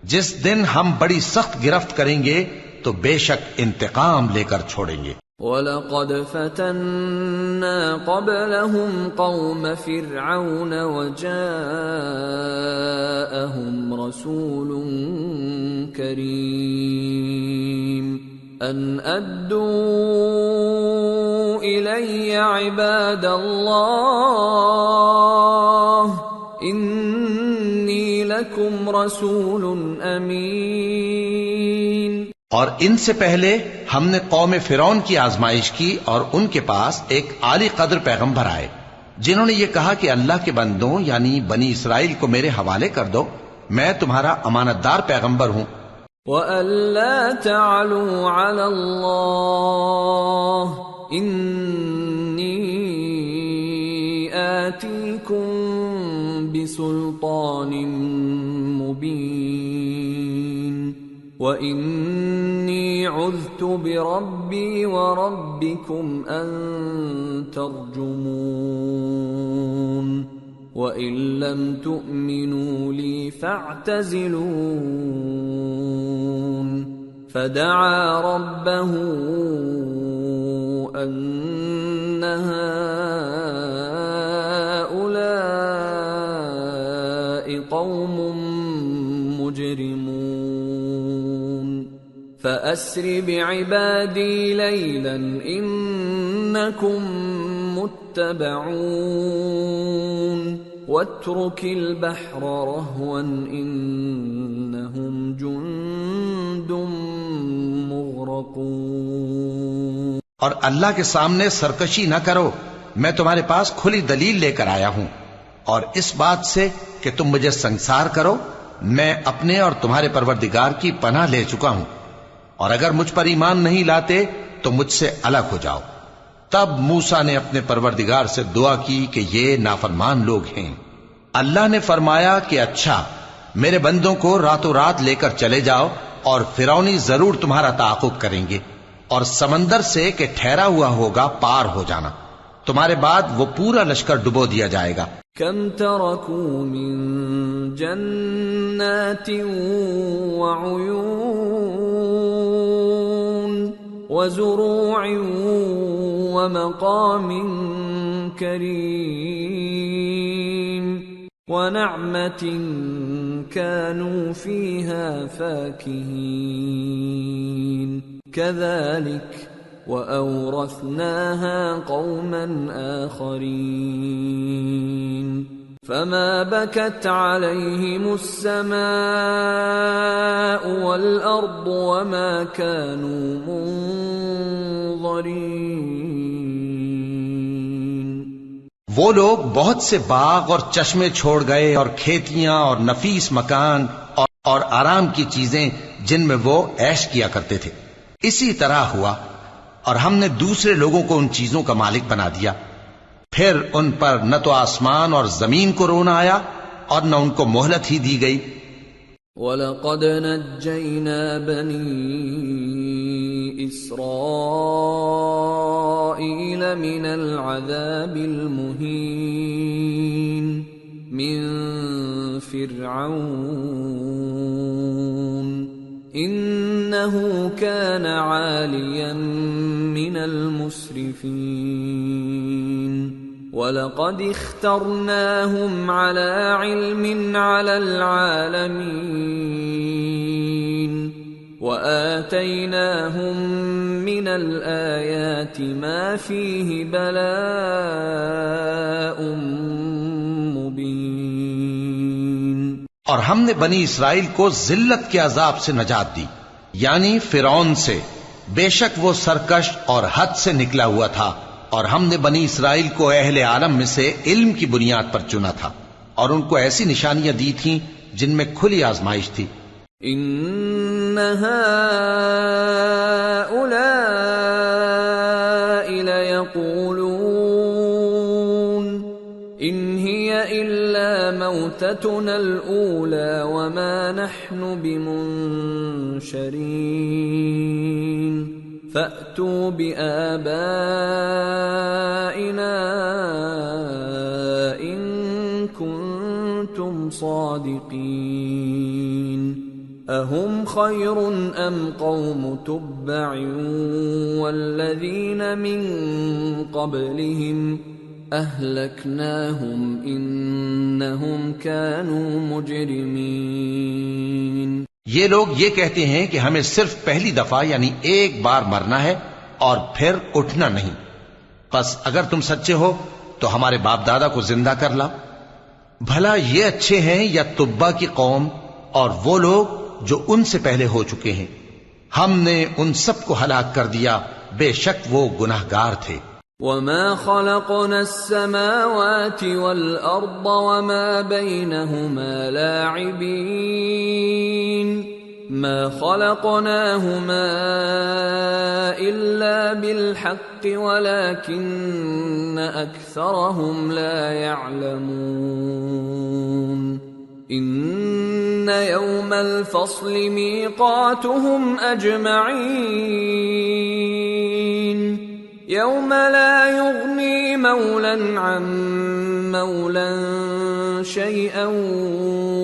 جس دن ہم بڑی سخت گرفت کریں گے تو بے شک انتقام لے کر چھوڑیں گے۔ وَلَقَدْ فَتَنَّا قَبْلَهُمْ قَوْمَ فِرْعَوْنَ وَجَاءَهُمْ رَسُولٌ كَرِيمٌ أَنْ أَدُّوا إِلَيَّ عِبَادَ اللَّهِ إِنِّي لَكُمْ رَسُولٌ أَمِينٌ۔ اور ان سے پہلے ہم نے قوم فرعون کی آزمائش کی اور ان کے پاس ایک عالی قدر پیغمبر آئے جنہوں نے یہ کہا کہ اللہ کے بندوں یعنی بنی اسرائیل کو میرے حوالے کر دو، میں تمہارا امانت دار پیغمبر ہوں۔ وَأَلَّا تَعْلُوا عَلَى اللَّهِ إِنِّي آتِيكُمْ بِسُلْطَانٍ مُبِينٍ وَإِنِّي عُذْتُ بِرَبِّي وَرَبِّكُمْ أَن تَرْجُمُونِ وَإِن لَّمْ تُؤْمِنُوا لِي فَاعْتَزِلُونِ فَدَعَا رَبَّهُ أَنَّ هَٰؤُلَاءِ قَوْمٌ مُجْرِمُونَ فَأَسْرِ بِعِبَادِي لَيْلًا إِنَّكُمْ مُتَّبَعُونَ وَاتْرُكِ الْبَحْرَ رَهْوًا إِنَّهُمْ جُندٌ مُغْرَقُونَ۔ اور اللہ کے سامنے سرکشی نہ کرو، میں تمہارے پاس کھلی دلیل لے کر آیا ہوں، اور اس بات سے کہ تم مجھے سنسار کرو میں اپنے اور تمہارے پروردگار کی پناہ لے چکا ہوں، اور اگر مجھ پر ایمان نہیں لاتے تو مجھ سے الگ ہو جاؤ۔ تب موسیٰ نے اپنے پروردگار سے دعا کی کہ یہ نافرمان لوگ ہیں۔ اللہ نے فرمایا کہ اچھا، میرے بندوں کو راتوں رات لے کر چلے جاؤ، اور فرعونی ضرور تمہارا تعاقب کریں گے، اور سمندر سے کہ ٹھہرا ہوا ہوگا پار ہو جانا، تمہارے بعد وہ پورا لشکر ڈبو دیا جائے گا۔ کم ترکوا من جنات وعیون وزروع ومقام کریم ونعمة كانوا فيها فاكهين كذلك وأورثناها قوما آخرين فما بكت عليهم السماء والأرض وما كانوا منظرين۔ وہ لوگ بہت سے باغ اور چشمے چھوڑ گئے، اور کھیتیاں اور نفیس مکان اور آرام کی چیزیں جن میں وہ عیش کیا کرتے تھے۔ اسی طرح ہوا، اور ہم نے دوسرے لوگوں کو ان چیزوں کا مالک بنا دیا، پھر ان پر نہ تو آسمان اور زمین کو رونا آیا اور نہ ان کو مہلت ہی دی گئی۔ وَلَقَدْ نَجَّيْنَا بَنِي إِسْرَائِيلَ مِنَ الْعَذَابِ الْمُهِينِ مِنْ فِرْعَوْنَ إِنَّهُ كَانَ عَالِيًا مِنَ الْمُسْرِفِينَ وَلَقَدِ اخْتَرْنَاهُمْ عَلَى عِلْمٍ عَلَى الْعَالَمِينَ وَآتَيْنَاهُمْ مِنَ الْآيَاتِ مَا فِيهِ بَلَاءٌ مُبِينٌ۔ اور ہم نے بنی اسرائیل کو ذلت کے عذاب سے نجات دی، یعنی فرعون سے، بے شک وہ سرکش اور حد سے نکلا ہوا تھا، اور ہم نے بنی اسرائیل کو اہل عالم میں سے علم کی بنیاد پر چنا تھا، اور ان کو ایسی نشانیاں دی تھیں جن میں کھلی آزمائش تھی۔ ان هؤلاء ليقولون ان هي الا موتتنا الاولى وما نحن بمنشرين فأتوا بآبائنا إن كنتم صادقين أهم خير أم قوم تبع والذين من قبلهم أهلكناهم إنهم كانوا مجرمين۔ یہ لوگ یہ کہتے ہیں کہ ہمیں صرف پہلی دفعہ یعنی ایک بار مرنا ہے اور پھر اٹھنا نہیں، پس اگر تم سچے ہو تو ہمارے باپ دادا کو زندہ کر لاؤ۔ بھلا یہ اچھے ہیں یا تبا کی قوم اور وہ لوگ جو ان سے پہلے ہو چکے ہیں؟ ہم نے ان سب کو ہلاک کر دیا، بے شک وہ گناہگار تھے۔ وَمَا خَلَقْنَا السَّمَاوَاتِ وَالْأَرْضَ وَمَا بَيْنَهُمَا لَاعِبِينَ مَا خَلَقْنَاهُمَا إِلَّا بِالْحَقِّ وَلَكِنَّ أَكْثَرَهُمْ لَا يَعْلَمُونَ إِنَّ يَوْمَ الْفَصْلِ مِيقَاتُهُمْ أَجْمَعِينَ يوم لا يغني مولا عن مولا شيئا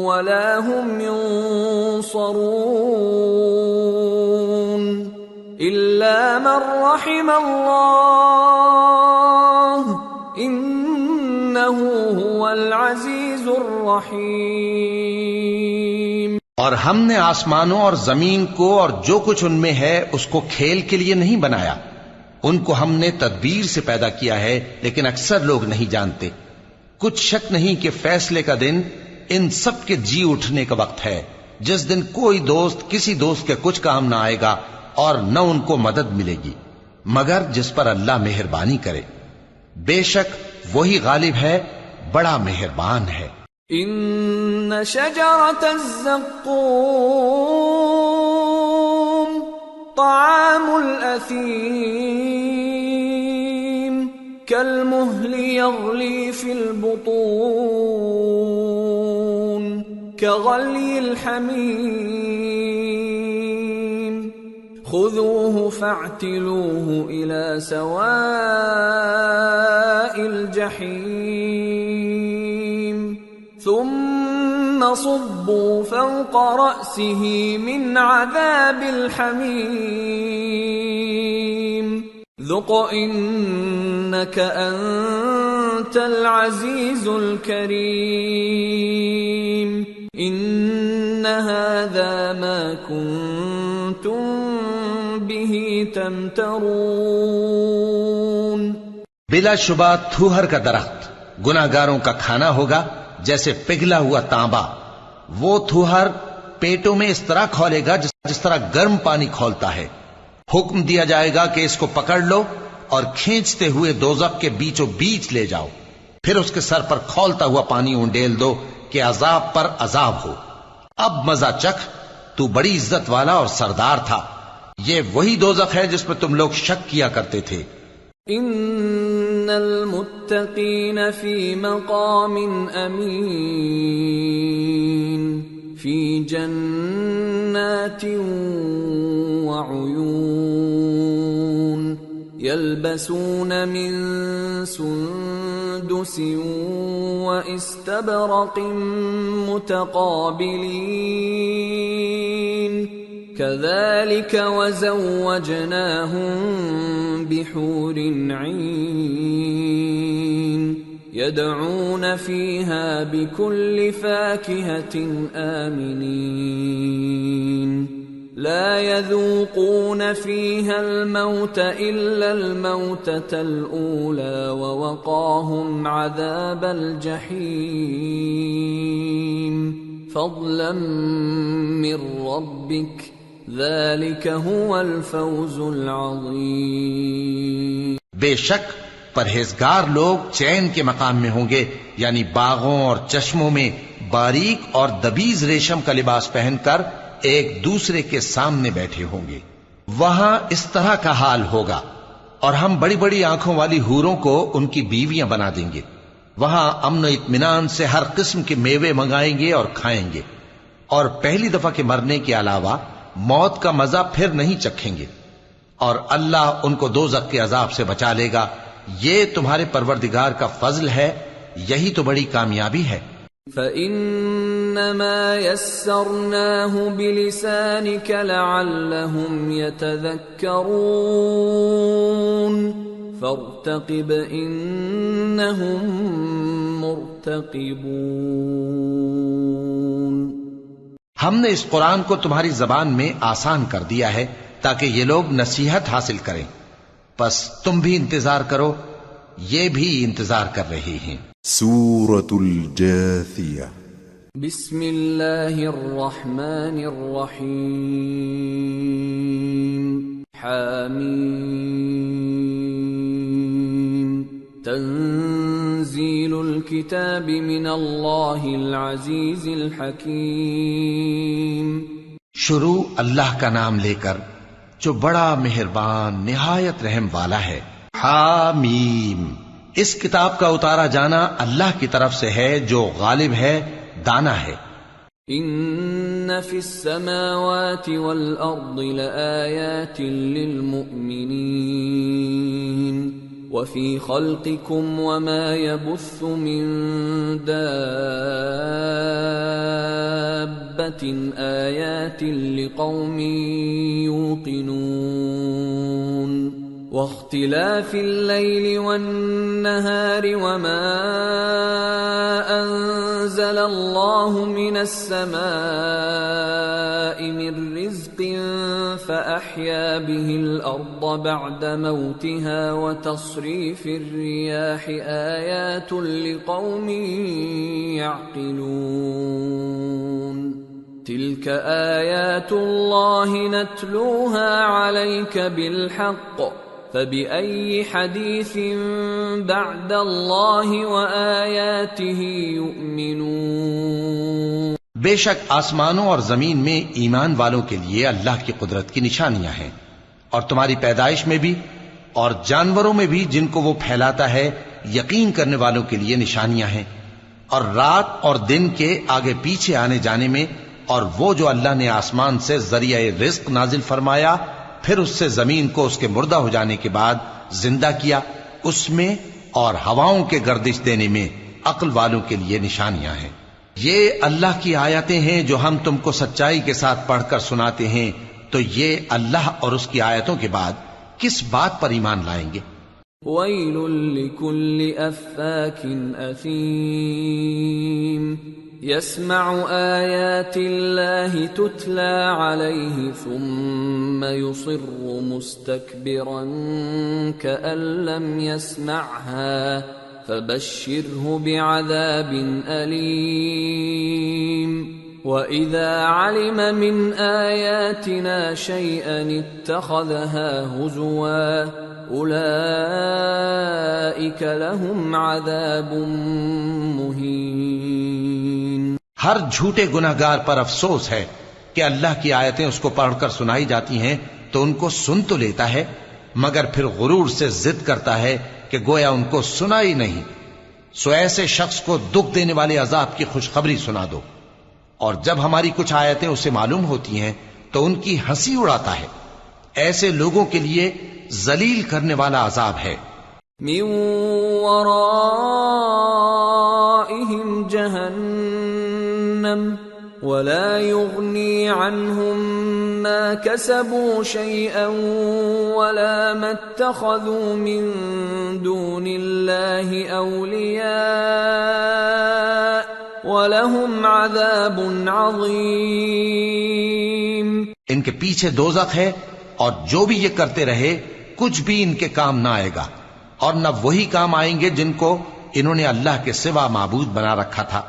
ولا هم ينصرون إلا من رحم الله إنه هو العزيز الرحيم۔ اور ہم نے آسمانوں اور زمین کو اور جو کچھ ان میں ہے اس کو کھیل کے لیے نہیں بنایا، ان کو ہم نے تدبیر سے پیدا کیا ہے، لیکن اکثر لوگ نہیں جانتے۔ کچھ شک نہیں کہ فیصلے کا دن ان سب کے جی اٹھنے کا وقت ہے، جس دن کوئی دوست کسی دوست کے کچھ کام نہ آئے گا اور نہ ان کو مدد ملے گی۔ مگر جس پر اللہ مہربانی کرے، بے شک وہی غالب ہے، بڑا مہربان ہے۔ ان شجرۃ الزقوم طعام الاثیم كالمهل يغلي في البطون كغلي الحميم خذوه فاعتلوه إلى سواء الجحيم ثم صبوا فوق رأسه من عذاب الحميم ذق إنك أنت العزيز الكريم إن هذا ما كنتم به تمترون۔ بلا شبہ تھوہر کا درخت گناہگاروں کا کھانا ہوگا، جیسے پگھلا ہوا تانبا۔ وہ تھوہر پیٹوں میں اس طرح کھولے گا جس طرح گرم پانی کھولتا ہے۔ حکم دیا جائے گا کہ اس کو پکڑ لو اور کھینچتے ہوئے دوزخ کے بیچوں بیچ لے جاؤ، پھر اس کے سر پر کھولتا ہوا پانی انڈیل دو کہ عذاب پر عذاب ہو۔ اب مزہ چکھ، تو بڑی عزت والا اور سردار تھا۔ یہ وہی دوزخ ہے جس میں تم لوگ شک کیا کرتے تھے۔ ان المتقین فی مقام امین فی جنات وعیون یلبسون من سندس واستبرق متقابلین كذلك وزوجناهم بحور عين يدعون فيها بكل فاكهة آمنين لا يذوقون فيها الموت إلا الموتة الأولى ووقاهم عذاب الجحيم فضلا من ربك ذلك هو الفوز العظیم۔ بے شک پرہیزگار لوگ چین کے مقام میں ہوں گے، یعنی باغوں اور چشموں میں باریک اور دبیز ریشم کا لباس پہن کر ایک دوسرے کے سامنے بیٹھے ہوں گے۔ وہاں اس طرح کا حال ہوگا، اور ہم بڑی بڑی آنکھوں والی حوروں کو ان کی بیویاں بنا دیں گے۔ وہاں امن و اطمینان سے ہر قسم کے میوے منگائیں گے اور کھائیں گے، اور پہلی دفعہ کے مرنے کے علاوہ موت کا مزہ پھر نہیں چکھیں گے، اور اللہ ان کو دوزخ کے عذاب سے بچا لے گا۔ یہ تمہارے پروردگار کا فضل ہے، یہی تو بڑی کامیابی ہے۔ فَإِنَّمَا يَسَّرْنَاهُ بِلِسَانِكَ لَعَلَّهُمْ يَتَذَكَّرُونَ فَارْتَقِبْ إِنَّهُمْ مُرْتَقِبُونَ۔ ہم نے اس قرآن کو تمہاری زبان میں آسان کر دیا ہے تاکہ یہ لوگ نصیحت حاصل کریں، پس تم بھی انتظار کرو، یہ بھی انتظار کر رہے ہیں۔ سورة الجاثیہ۔ بسم اللہ الرحمن الرحیم۔ حامیم۔ تنزیل الکتاب من اللہ العزیز الحکیم۔ شروع اللہ کا نام لے کر جو بڑا مہربان نہایت رحم والا ہے۔ حامیم۔ اس کتاب کا اتارا جانا اللہ کی طرف سے ہے جو غالب ہے، دانا ہے۔ ان فی السماوات والارض لآیات للمؤمنین وفی خلقکم وما يبث من دابة آیات لقوم یوقنون واختلاف الليل والنهار وما أنزل الله من السماء من رزق فأحيا به الأرض بعد موتها وتصريف الرياح آيات لقوم يعقلون تلك آيات الله نتلوها عليك بالحق فبأي حديث بعد الله وآياته يؤمنون؟ بے شک آسمانوں اور زمین میں ایمان والوں کے لیے اللہ کی قدرت کی نشانیاں ہیں، اور تمہاری پیدائش میں بھی اور جانوروں میں بھی جن کو وہ پھیلاتا ہے یقین کرنے والوں کے لیے نشانیاں ہیں، اور رات اور دن کے آگے پیچھے آنے جانے میں، اور وہ جو اللہ نے آسمان سے ذریعہ رزق نازل فرمایا پھر اس سے زمین کو اس کے مردہ ہو جانے کے بعد زندہ کیا، اس میں اور ہواؤں کے گردش دینے میں عقل والوں کے لیے نشانیاں ہیں۔ یہ اللہ کی آیتیں ہیں جو ہم تم کو سچائی کے ساتھ پڑھ کر سناتے ہیں، تو یہ اللہ اور اس کی آیتوں کے بعد کس بات پر ایمان لائیں گے؟ وَيْلٌ لِكُلِّ أَفَّاكٍ أَثِيمٍ يَسْمَعُ آيَاتِ اللَّهِ تُتْلَى عَلَيْهِ ثُمَّ يُصِرُّ مُسْتَكْبِرًا كَأَن لَّمْ يَسْمَعْهَا فَبَشِّرْهُ بِعَذَابٍ أَلِيمٍ وَإِذَا عَلِمَ مِنْ آيَاتِنَا شَيْئًا اتَّخَذَهَا هُزُوًا أُولَئِكَ لَهُمْ عَذَابٌ مُهِينٌ۔ ہر جھوٹے گناہگار پر افسوس ہے کہ اللہ کی آیتیں اس کو پڑھ کر سنائی جاتی ہیں تو ان کو سن تو لیتا ہے مگر پھر غرور سے ضد کرتا ہے کہ گویا ان کو سنا ہی نہیں، سو ایسے شخص کو دکھ دینے والے عذاب کی خوشخبری سنا دو، اور جب ہماری کچھ آیتیں اسے معلوم ہوتی ہیں تو ان کی ہنسی اڑاتا ہے، ایسے لوگوں کے لیے ذلیل کرنے والا عذاب ہے۔ من ورائهم جہنم ولا يغني عنهم ما كسبوا شيئا ولا ما اتخذوا من دون الله أولياء وَلَهُمْ عَذَابٌ عَظِيمٌ۔ ان کے پیچھے دوزخ ہے، اور جو بھی یہ کرتے رہے کچھ بھی ان کے کام نہ آئے گا، اور نہ وہی کام آئیں گے جن کو انہوں نے اللہ کے سوا معبود بنا رکھا تھا،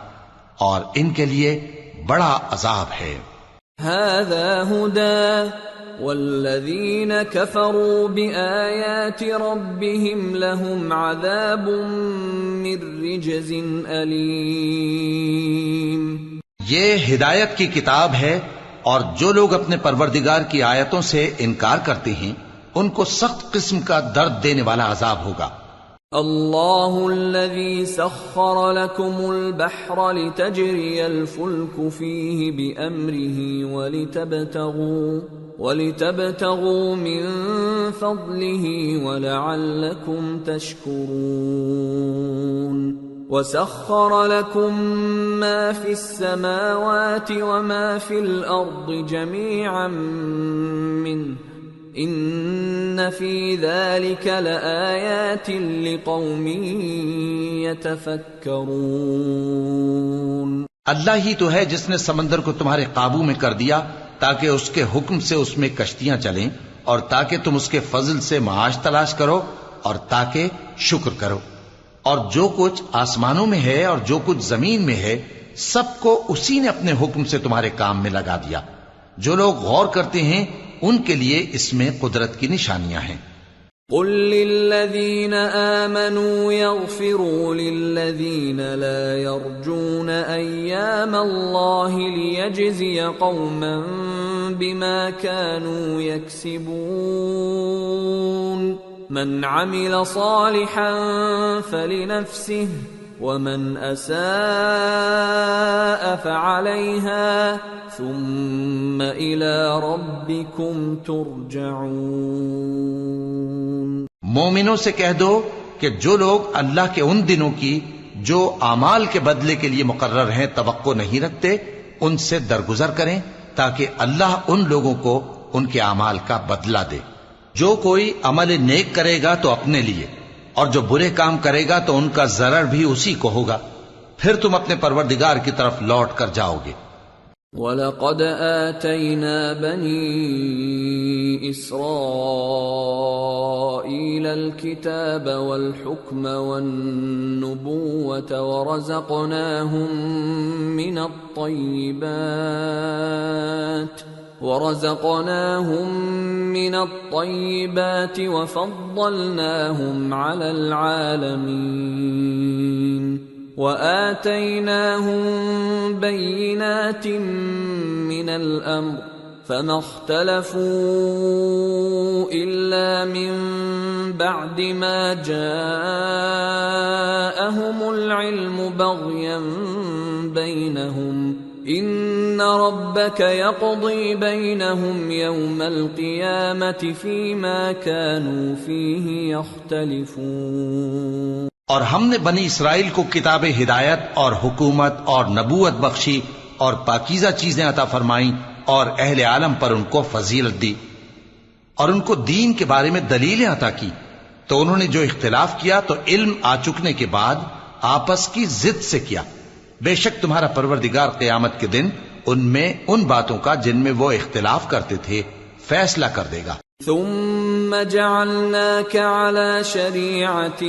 اور ان کے لیے بڑا عذاب ہے۔ هَذَا هُدًى وَالَّذِينَ كَفَرُوا بِآيَاتِ رَبِّهِمْ لَهُمْ عَذَابٌ مِّن رِّجْزٍ أَلِيمٌ۔ یہ ہدایت کی کتاب ہے، اور جو لوگ اپنے پروردگار کی آیتوں سے انکار کرتے ہیں ان کو سخت قسم کا درد دینے والا عذاب ہوگا۔ اللہ الذی سخر لکم البحر لتجری الفلک فیہ بأمرہ ولتبتغوا من فضلہ ولعلکم تشکرون، وسخر لكم ما في السماوات وما في الأرض جميعا منه إن في ذلك لآيات لقوم يتفكرون۔ اللہ ہی تو ہے جس نے سمندر کو تمہارے قابو میں کر دیا تاکہ اس کے حکم سے اس میں کشتیاں چلیں، اور تاکہ تم اس کے فضل سے معاش تلاش کرو اور تاکہ شکر کرو۔ اور جو کچھ آسمانوں میں ہے اور جو کچھ زمین میں ہے سب کو اسی نے اپنے حکم سے تمہارے کام میں لگا دیا۔ جو لوگ غور کرتے ہیں ان کے لیے اس میں قدرت کی نشانیاں ہیں۔ قل للذین آمنوا یغفروا للذین لا یرجون ایام اللہ لیجزی قوما بما كانوا یکسبون، من عمل صالحا فلنفسه ومن اساء فعليها ثم الى ربكم ترجعون۔ مومنوں سے کہہ دو کہ جو لوگ اللہ کے ان دنوں کی جو اعمال کے بدلے کے لیے مقرر ہیں توقع نہیں رکھتے ان سے درگزر کریں تاکہ اللہ ان لوگوں کو ان کے اعمال کا بدلہ دے۔ جو کوئی عمل نیک کرے گا تو اپنے لیے، اور جو برے کام کرے گا تو ان کا ضرر بھی اسی کو ہوگا، پھر تم اپنے پروردگار کی طرف لوٹ کر جاؤ گے۔ وَلَقَدْ آتَيْنَا بَنِي إِسْرَائِيلَ الْكِتَابَ وَالْحُكْمَ وَالنُّبُوَّةَ وَرَزَقْنَاهُمْ مِنَ الطَّيِّبَاتِ ورزقناهم من الطيبات وفضلناهم على العالمين وآتيناهم بينات من الأمر فما اختلفوا إلا من بعد ما جاءهم العلم بغيا بينهم إن ربك يقضي بينهم يوم القيامة فيما كانوا فيه يختلفون۔ اور ہم نے بنی اسرائیل کو کتاب ہدایت اور حکومت اور نبوت بخشی اور پاکیزہ چیزیں عطا فرمائیں اور اہل عالم پر ان کو فضیلت دی اور ان کو دین کے بارے میں دلیلیں عطا کی، تو انہوں نے جو اختلاف کیا تو علم آ چکنے کے بعد آپس کی ضد سے کیا۔ بے شک تمہارا پروردگار قیامت کے دن ان میں ان باتوں کا جن میں وہ اختلاف کرتے تھے فیصلہ کر دے گا۔ ثم جعلناك على شريعة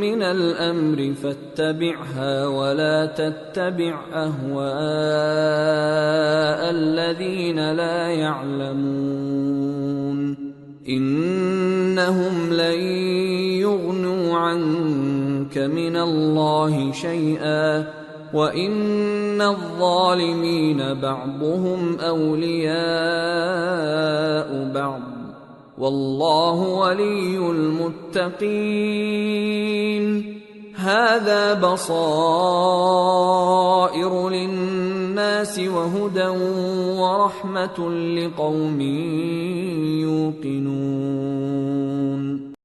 من الأمر فاتبعها ولا تتبع أهواء الذين لا يعلمون إنهم لن يغنوا عنك من الله شيئا وَإِنَّ الظَّالِمِينَ بَعْضُهُمْ أَوْلِيَاءُ بَعْضٍ وَاللَّهُ وَلِيُّ الْمُتَّقِينَ هَذَا بَصَائِرُ لِلنَّاسِ وَهُدًى وَرَحْمَةٌ لِقَوْمٍ يُوقِنُونَ۔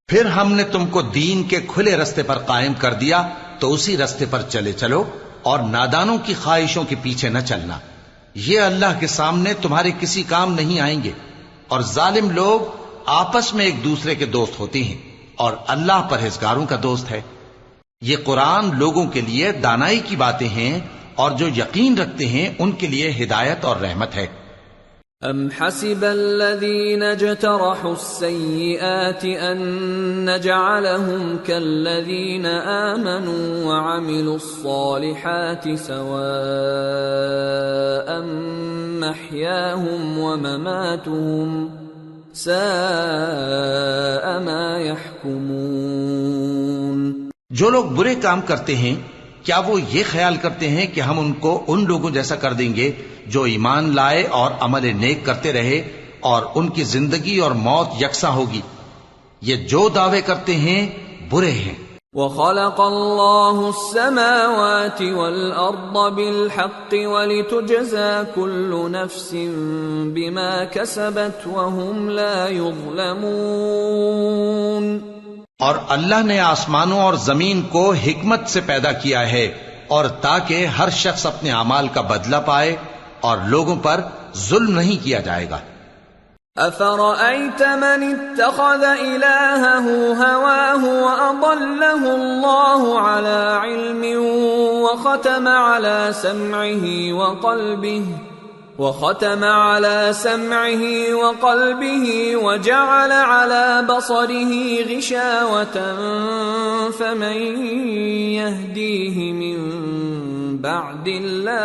پھر ہم نے تم کو دین کے کھلے رستے پر قائم کر دیا تو اسی رستے پر چلے چلو اور نادانوں کی خواہشوں کے پیچھے نہ چلنا، یہ اللہ کے سامنے تمہارے کسی کام نہیں آئیں گے، اور ظالم لوگ آپس میں ایک دوسرے کے دوست ہوتے ہیں اور اللہ پرہیزگاروں کا دوست ہے۔ یہ قرآن لوگوں کے لیے دانائی کی باتیں ہیں اور جو یقین رکھتے ہیں ان کے لیے ہدایت اور رحمت ہے۔ أَمْ حَسِبَ الَّذِينَ اجْتَرَحُوا السَّيِّئَاتِ أَن نَّجْعَلَهُمْ كَالَّذِينَ آمَنُوا وَعَمِلُوا الصَّالِحَاتِ سَوَاءً مَّحْيَاهُمْ وَمَمَاتُهُمْ سَاءَ مَا يَحْكُمُونَ۔ جو لوگ برے کام کرتے ہیں کیا وہ یہ خیال کرتے ہیں کہ ہم ان کو ان لوگوں جیسا کر دیں گے جو ایمان لائے اور عمل نیک کرتے رہے اور ان کی زندگی اور موت یکساں ہوگی؟ یہ جو دعوے کرتے ہیں برے ہیں۔ وَخَلَقَ اللَّهُ السَّمَاوَاتِ وَالْأَرْضَ بِالْحَقِّ وَلِتُجْزَى كُلُّ نَفْسٍ بِمَا كَسَبَتْ وَهُمْ لَا يُظْلَمُونَ۔ اور اللہ نے آسمانوں اور زمین کو حکمت سے پیدا کیا ہے اور تاکہ ہر شخص اپنے اعمال کا بدلہ پائے اور لوگوں پر ظلم نہیں کیا جائے گا۔ أَفَرَأَيْتَ مَنِ اتَّخَذَ إِلَٰهَهُ هَوَاهُ وَأَضَلَّهُ اللَّهُ عَلَىٰ عِلْمٍ وَخَتَمَ عَلَىٰ سَمْعِهِ وَقَلْبِهِ وَجَعَلَ عَلَىٰ بَصَرِهِ غِشَاوَةً فَمَن يَهْدِيهِ مِن بَعْدِ اللَّهِ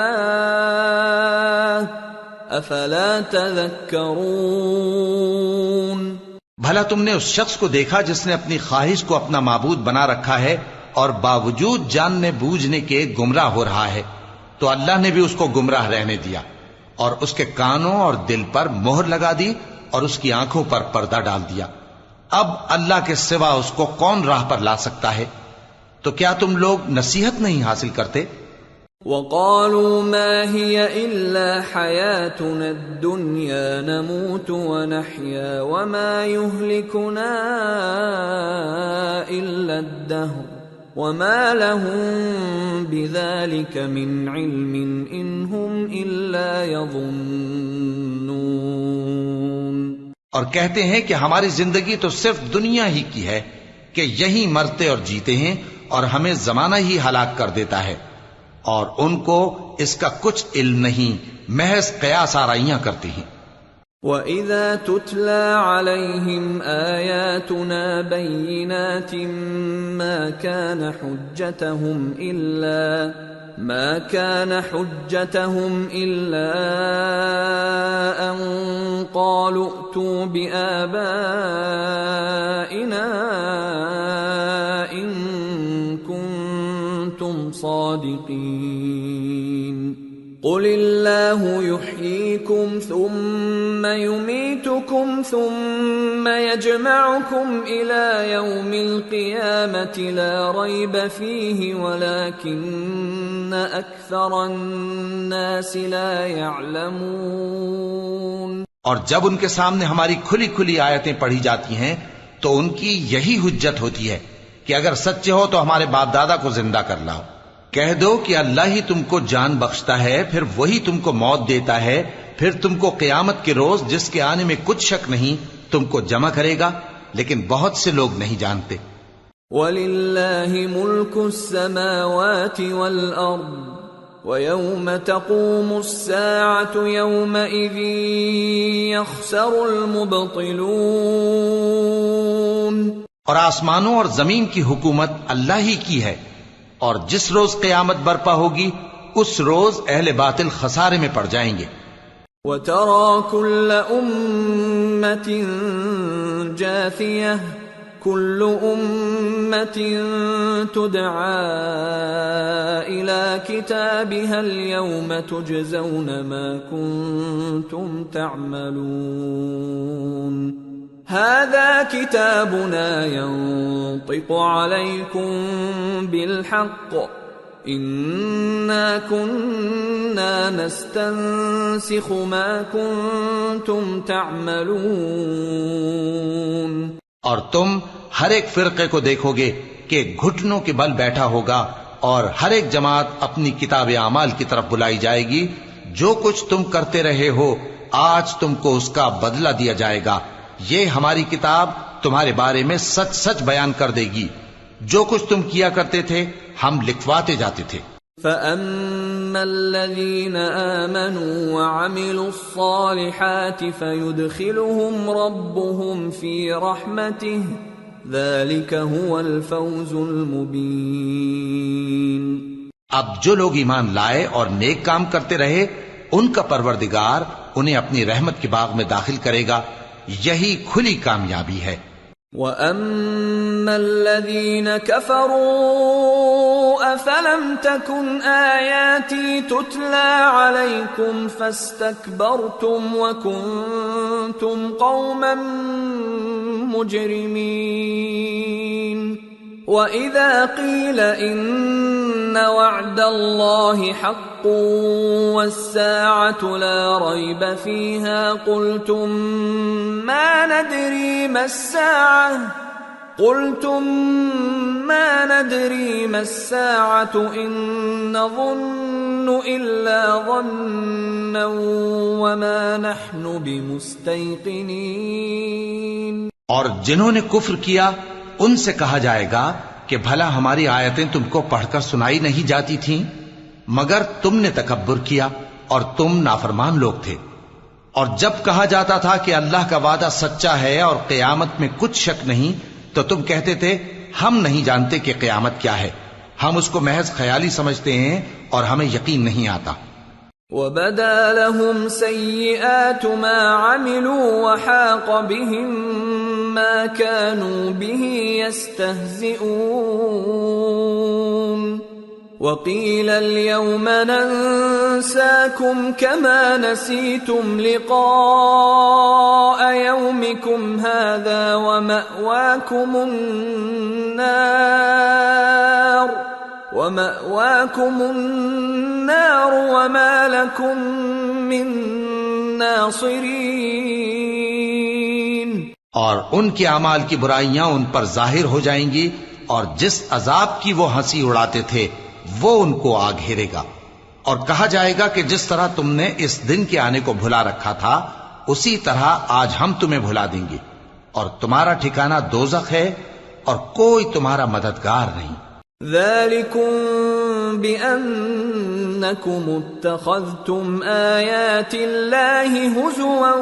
أَفَلَا تَذَكَّرُونَ۔ بھلا تم نے اس شخص کو دیکھا جس نے اپنی خواہش کو اپنا معبود بنا رکھا ہے اور باوجود جاننے بوجھنے کے گمراہ ہو رہا ہے؟ تو اللہ نے بھی اس کو گمراہ رہنے دیا اور اس کے کانوں اور دل پر مہر لگا دی اور اس کی آنکھوں پر پردہ ڈال دیا۔ اب اللہ کے سوا اس کو کون راہ پر لا سکتا ہے؟ تو کیا تم لوگ نصیحت نہیں حاصل کرتے؟ وَقَالُوا مَا هِيَ إِلَّا حَيَاتُنَا الدُّنْيَا نَمُوتُ وَنَحْيَا وَمَا يُهْلِكُنَا إِلَّا الدَّهْرُ وَمَا لَهُم بِذَلِكَ مِنْ عِلْمٍ إِنْ هُمْ إِلَّا يَظُنُّونَ۔ اور کہتے ہیں کہ ہماری زندگی تو صرف دنیا ہی کی ہے کہ یہی مرتے اور جیتے ہیں اور ہمیں زمانہ ہی ہلاک کر دیتا ہے، اور ان کو اس کا کچھ علم نہیں، محض قیاس آرائیاں کرتے ہیں۔ وَإِذَا تُتْلَى عَلَيْهِمْ آيَاتُنَا بَيِّنَاتٍ مَا كَانَ حُجَّتَهُمْ ما كان حجتهم إلا أن قالوا ائتوا بآبائنا إن كنتم صادقين قل الله يحييكم ثم يميتكم ثم يجمعكم إلى يوم القيامة لا ريب فيه ولكن أكثر الناس لا يعلمون۔ اور جب ان کے سامنے ہماری کھلی کھلی آیتیں پڑھی جاتی ہیں تو ان کی یہی حجت ہوتی ہے کہ اگر سچے ہو تو ہمارے باپ دادا کو زندہ کر لاؤ۔ کہہ دو کہ اللہ ہی تم کو جان بخشتا ہے، پھر وہی تم کو موت دیتا ہے، پھر تم کو قیامت کے روز جس کے آنے میں کچھ شک نہیں تم کو جمع کرے گا، لیکن بہت سے لوگ نہیں جانتے۔ وَلِلَّهِ مُلْكُ السَّمَاوَاتِ وَالْأَرْضِ وَيَوْمَ تَقُومُ السَّاعَةُ يَوْمَئِذٍ يَخْسَرُ الْمُبْطِلُونَ۔ اور آسمانوں اور زمین کی حکومت اللہ ہی کی ہے، اور جس روز قیامت برپا ہوگی اس روز اہل باطل خسارے میں پڑ جائیں گے۔ وَتَرَى كُلَّ أُمَّةٍ جَاثِيَةً كُلُّ أُمَّةٍ تُدْعَى إِلَى كِتَابِهَا الْيَوْمَ تُجْزَوْنَ مَا كُنتُمْ تَعْمَلُونَ هذا كتابنا ينطق عليكم بالحق إنا كنا نستنسخ ما كنتم تعملون۔ اور تم ہر ایک فرقے کو دیکھو گے کہ گھٹنوں کے بل بیٹھا ہوگا، اور ہر ایک جماعت اپنی کتاب اعمال کی طرف بلائی جائے گی۔ جو کچھ تم کرتے رہے ہو آج تم کو اس کا بدلہ دیا جائے گا۔ یہ ہماری کتاب تمہارے بارے میں سچ سچ بیان کر دے گی۔ جو کچھ تم کیا کرتے تھے ہم لکھواتے جاتے تھے۔ فَأَمَّا الَّذِينَ آمَنُوا وَعَمِلُوا الصَّالِحَاتِ فَيُدْخِلُهُمْ رَبُّهُمْ فِي رَحْمَتِهِ ذَلِكَ هُوَ الْفَوْزُ الْمُبِينُ۔ اب جو لوگ ایمان لائے اور نیک کام کرتے رہے ان کا پروردگار انہیں اپنی رحمت کے باغ میں داخل کرے گا، یہی کھلی کامیابی ہے۔ وَأَمَّا الَّذِينَ كَفَرُوا أَفَلَمْ تَكُنْ آيَاتِي تُتْلَى عَلَيْكُمْ فَاسْتَكْبَرْتُمْ وَكُنْتُمْ قَوْمًا مُجْرِمِينَ وَإِذَا قِيلَ إِنَّ وَعْدَ اللَّهِ حَقٌّ وَالسَّاعَةُ لَا رَيْبَ فِيهَا قُلْتُمْ مَا نَدْرِي مَا السَّاعَةُ إِن نَّظُنُّ إِلَّا ظَنًّا وَمَا نَحْنُ بِمُسْتَيْقِنِينَ۔ اور جنہوں نے کفر کیا ان سے کہا جائے گا کہ بھلا ہماری آیتیں تم کو پڑھ کر سنائی نہیں جاتی تھیں؟ مگر تم نے تکبر کیا اور تم نافرمان لوگ تھے۔ اور جب کہا جاتا تھا کہ اللہ کا وعدہ سچا ہے اور قیامت میں کچھ شک نہیں تو تم کہتے تھے ہم نہیں جانتے کہ قیامت کیا ہے، ہم اس کو محض خیالی سمجھتے ہیں اور ہمیں یقین نہیں آتا۔ وَبَدَا لَهُمْ سَيِّئَاتُ مَا عَمِلُوا وَحَاقَ بِهِمْ مَا كَانُوا بِهِ يَسْتَهْزِئُونَ وَقِيلَ الْيَوْمَ نَنسَاكُمْ كَمَا نَسِيتُمْ لِقَاءَ يَوْمِكُمْ هَذَا وَمَأْوَاكُمُ النَّارُ وَمَا لَكُمْ مِنْ نَاصِرِينَ۔ اور ان کے اعمال کی برائیاں ان پر ظاہر ہو جائیں گی، اور جس عذاب کی وہ ہنسی اڑاتے تھے وہ ان کو آ گھیرے گا۔ اور کہا جائے گا کہ جس طرح تم نے اس دن کے آنے کو بھلا رکھا تھا اسی طرح آج ہم تمہیں بھلا دیں گے، اور تمہارا ٹھکانہ دوزخ ہے اور کوئی تمہارا مددگار نہیں۔ ذَلِكُمْ بِأَنَّكُمُ اتَّخَذْتُمْ آيَاتِ اللَّهِ هُزُوًا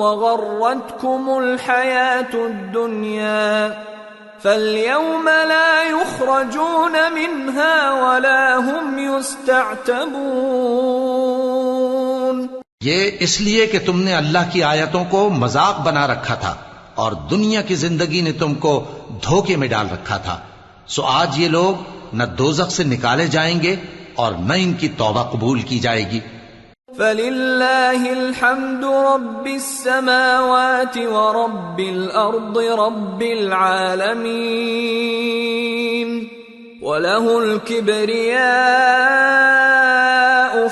وَغَرَّتْكُمُ الْحَيَاةُ الدُّنْيَا فَالْيَوْمَ لَا يُخْرَجُونَ مِنْهَا وَلَا هُمْ يُسْتَعْتَبُونَ۔ یہ اس لیے کہ تم نے اللہ کی آیتوں کو مذاق بنا رکھا تھا اور دنیا کی زندگی نے تم کو دھوکے میں ڈال رکھا تھا، سو آج یہ لوگ نہ دوزخ سے نکالے جائیں گے اور نہ ان کی توبہ قبول کی جائے گی۔ فَلِلَّهِ الْحَمْدُ رَبِّ السَّمَاوَاتِ وَرَبِّ الْأَرْضِ رَبِّ الْعَالَمِينَ وَلَهُ الْكِبْرِيَاءُ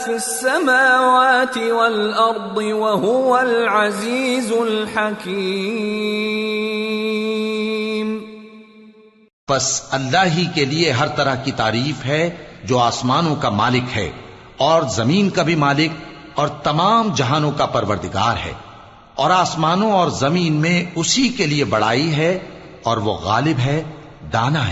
فِي السَّمَاوَاتِ وَالْأَرْضِ وَهُوَ الْعَزِيزُ الْحَكِيمُ۔ پس اللہ ہی کے لیے ہر طرح کی تعریف ہے جو آسمانوں کا مالک ہے اور زمین کا بھی مالک اور تمام جہانوں کا پروردگار ہے، اور آسمانوں اور زمین میں اسی کے لیے بڑائی ہے اور وہ غالب ہے، دانا ہے۔